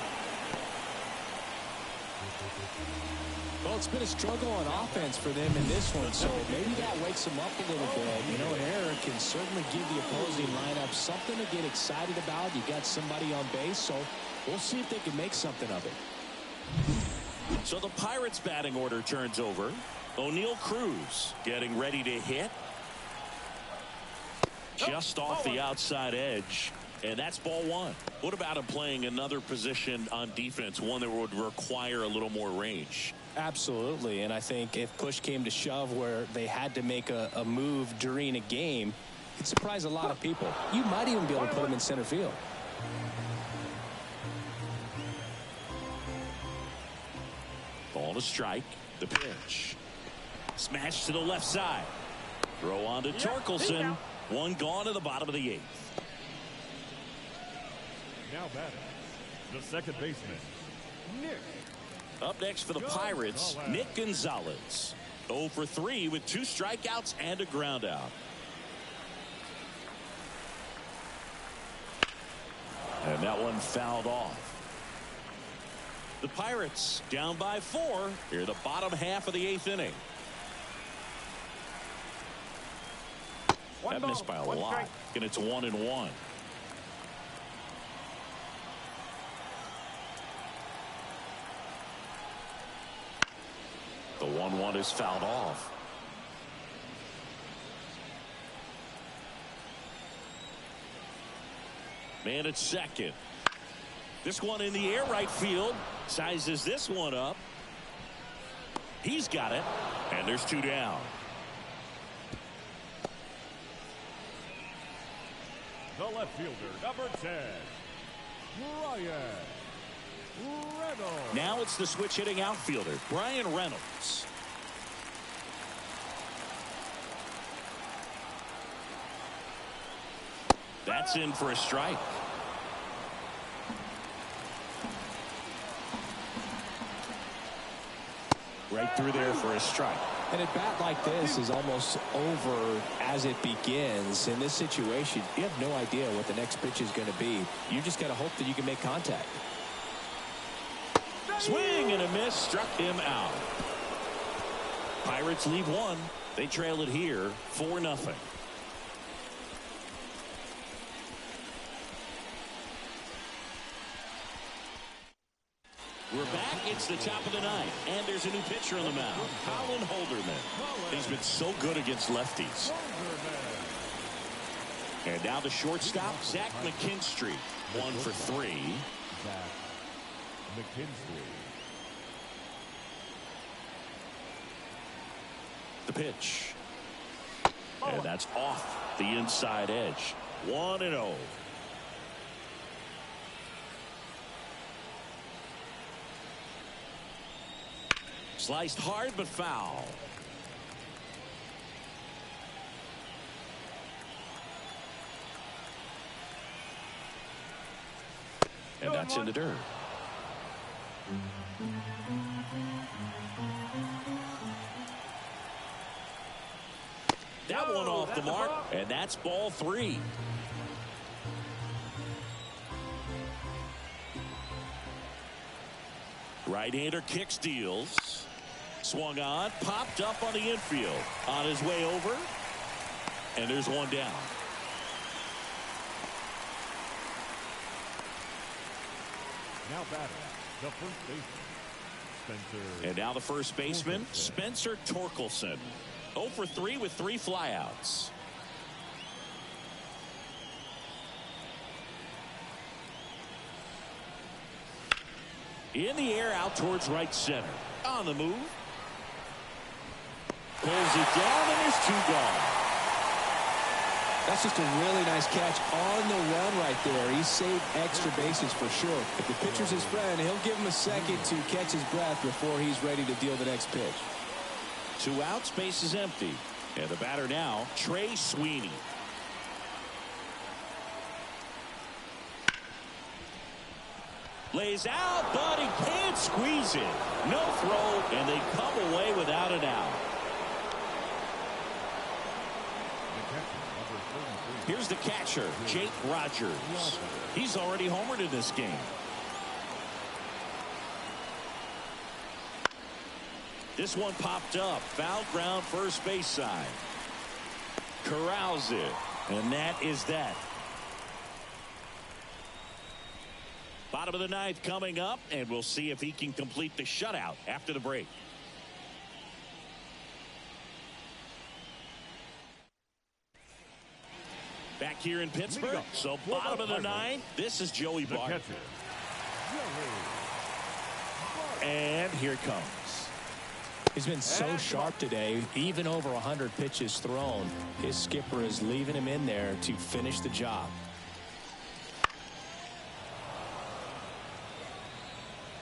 Well, it's been a struggle on offense for them in this one, so maybe that wakes them up a little bit. You know, an error can certainly give the opposing lineup something to get excited about. You got somebody on base, so we'll see if they can make something of it. So the Pirates batting order turns over. O'Neal Cruz getting ready to hit. Just off the outside edge. And that's ball 1. What about him playing another position on defense, one that would require a little more range? Absolutely. And I think if push came to shove where they had to make a move during a game, it'd surprise a lot of people. You might even be able to put him in center field. Ball to strike. The pitch. Smash to the left side. Throw on to Torkelson. 1 gone to the bottom of the 8th. Now batting, the second baseman, Nick. Up next for the Pirates, Nick Gonzalez. 0 for 3 with 2 strikeouts and a ground out. And that one fouled off. The Pirates down by 4 here, the bottom half of the 8th inning. That missed by a lot, and it's 1-1. The 1-1 is fouled off. Man at second. This one in the air, right field. Sizes this one up. He's got it. And there's 2 down. The left fielder, number 10, Brian Reynolds. Now it's the switch hitting outfielder, Brian Reynolds. That's in for a strike. Right through there for a strike. And a bat like this is almost over as it begins. In this situation, you have no idea what the next pitch is going to be. You just got to hope that you can make contact. Swing and a miss, struck him out. Pirates leave one. They trail it here 4-0. We're back. It's the top of the ninth, and there's a new pitcher on the mound, Colin Holderman. He's been so good against lefties. And now the shortstop, Zach McKinstry, 1 for 3. Zach McKinstry. The pitch. And that's off the inside edge. 1-0. Sliced hard but foul. And that's in the dirt. That one off the mark, and that's ball 3. Right-hander kick steals. Swung on, popped up on the infield. On his way over, and there's one down. Now batting, the first baseman, Spencer. And now the first baseman, Spencer Torkelson. 0 for 3 with 3 flyouts. In the air, out towards right center. On the move. Pulls it down, and there's 2 gone. That's just a really nice catch on the run right there. He saved extra bases for sure. If the pitcher's his friend, he'll give him a second to catch his breath before he's ready to deal the next pitch. 2 outs, base is empty. And the batter now, Trey Sweeney. Lays out, but he can't squeeze it. No throw, and they come away without an out. Here's the catcher, Jake Rogers. He's already homered in this game. This one popped up. Foul ground, first base side. Corrals it. And that is that. Bottom of the ninth coming up, and we'll see if he can complete the shutout after the break. Back here in Pittsburgh, so bottom of the ninth, this is Joey Bart. And here it comes. He's been so sharp today, even over 100 pitches thrown. His skipper is leaving him in there to finish the job.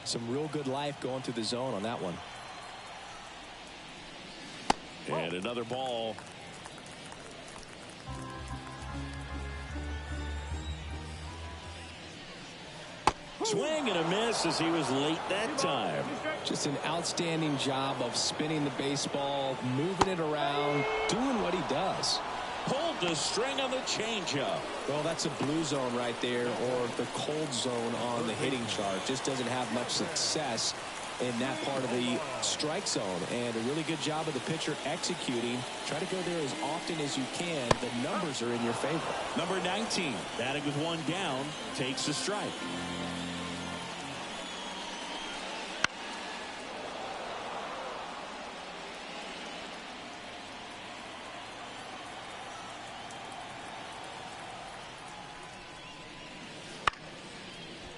Some real good life going through the zone on that one. And another ball. Swing and a miss as he was late that time. Just an outstanding job of spinning the baseball, moving it around, doing what he does. Pulled the string on the changeup. Well, that's a blue zone right there, or the cold zone on the hitting chart. Just doesn't have much success in that part of the strike zone. And a really good job of the pitcher executing. Try to go there as often as you can. The numbers are in your favor. Number 19, batting with 1 down, takes a strike.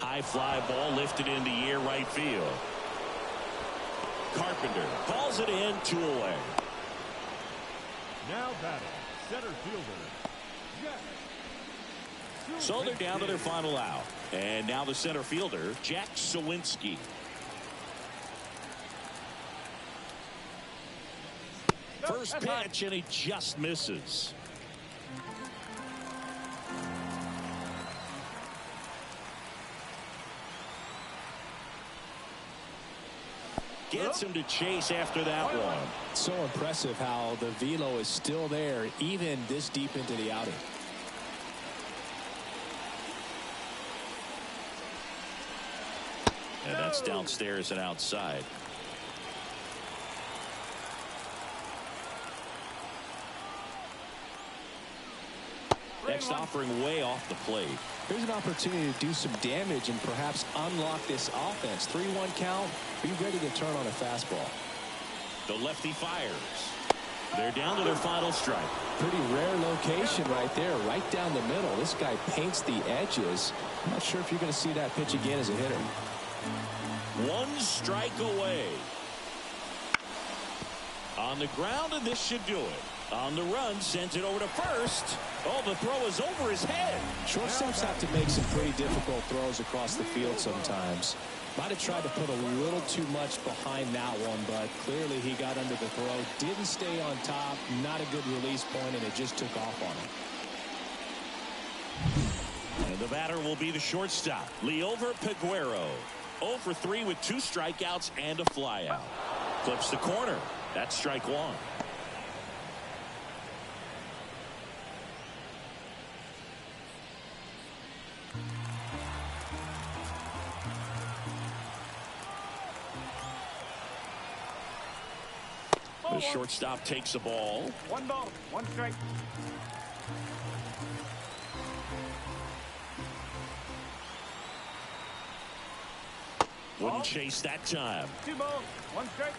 High fly ball lifted in the air, right field. Carpenter calls it in, 2 away. Now batting, center fielder. So they're down to their final out. And now the center fielder, Jack Sawinski. First pitch, and he just misses. gets him to chase after that one. So impressive how the velo is still there even this deep into the outing. And that's downstairs and outside. Next offering way off the plate. Here's an opportunity to do some damage and perhaps unlock this offense. 3-1 count. Be ready to turn on a fastball. The lefty fires. They're down to their final strike. Pretty rare location right there, right down the middle. This guy paints the edges. I'm not sure if you're going to see that pitch again as a hitter. One strike away. On the ground, and this should do it. On the run, sends it over to first. Oh, the throw is over his head. Shortstops have to make some pretty difficult throws across the field sometimes. Might have tried to put a little too much behind that one, but clearly he got under the throw. Didn't stay on top. Not a good release point, and it just took off on him. And the batter will be the shortstop, Liover Peguero. 0 for 3 with 2 strikeouts and a flyout. Clips the corner. That's strike one. The shortstop takes the ball. 1 ball, 1 strike. Wouldn't chase that time. 2 balls, 1 strike.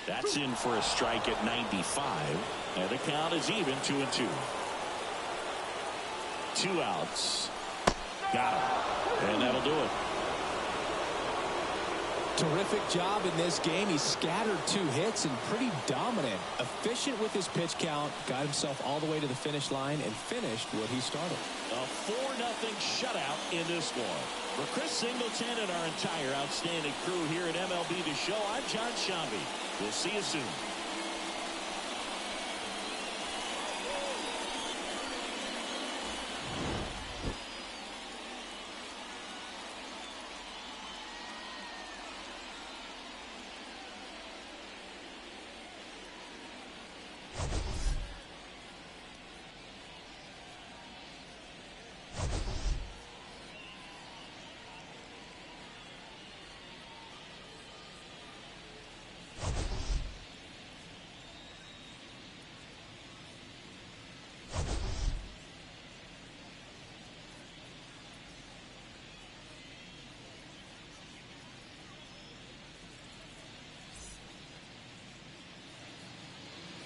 That's in for a strike at 95. And the count is even 2-2. 2 outs. Got him. And that'll do it. Terrific job in this game. He scattered 2 hits and pretty dominant. Efficient with his pitch count. Got himself all the way to the finish line and finished what he started. A 4-0 shutout in this one. For Chris Singleton and our entire outstanding crew here at MLB The Show, I'm John Shambi. We'll see you soon.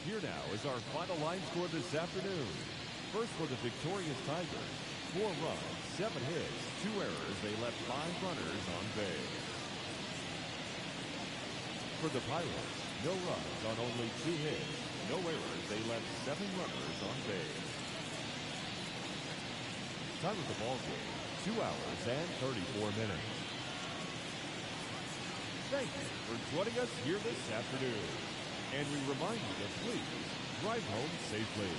Here now is our final line score this afternoon. First for the victorious Tigers, 4 runs, 7 hits, 2 errors. They left 5 runners on base. For the Pirates, no runs on only 2 hits, no errors. They left 7 runners on base. Time of the ball game, 2 hours and 34 minutes. Thank you for joining us here this afternoon. And we remind you to please drive home safely.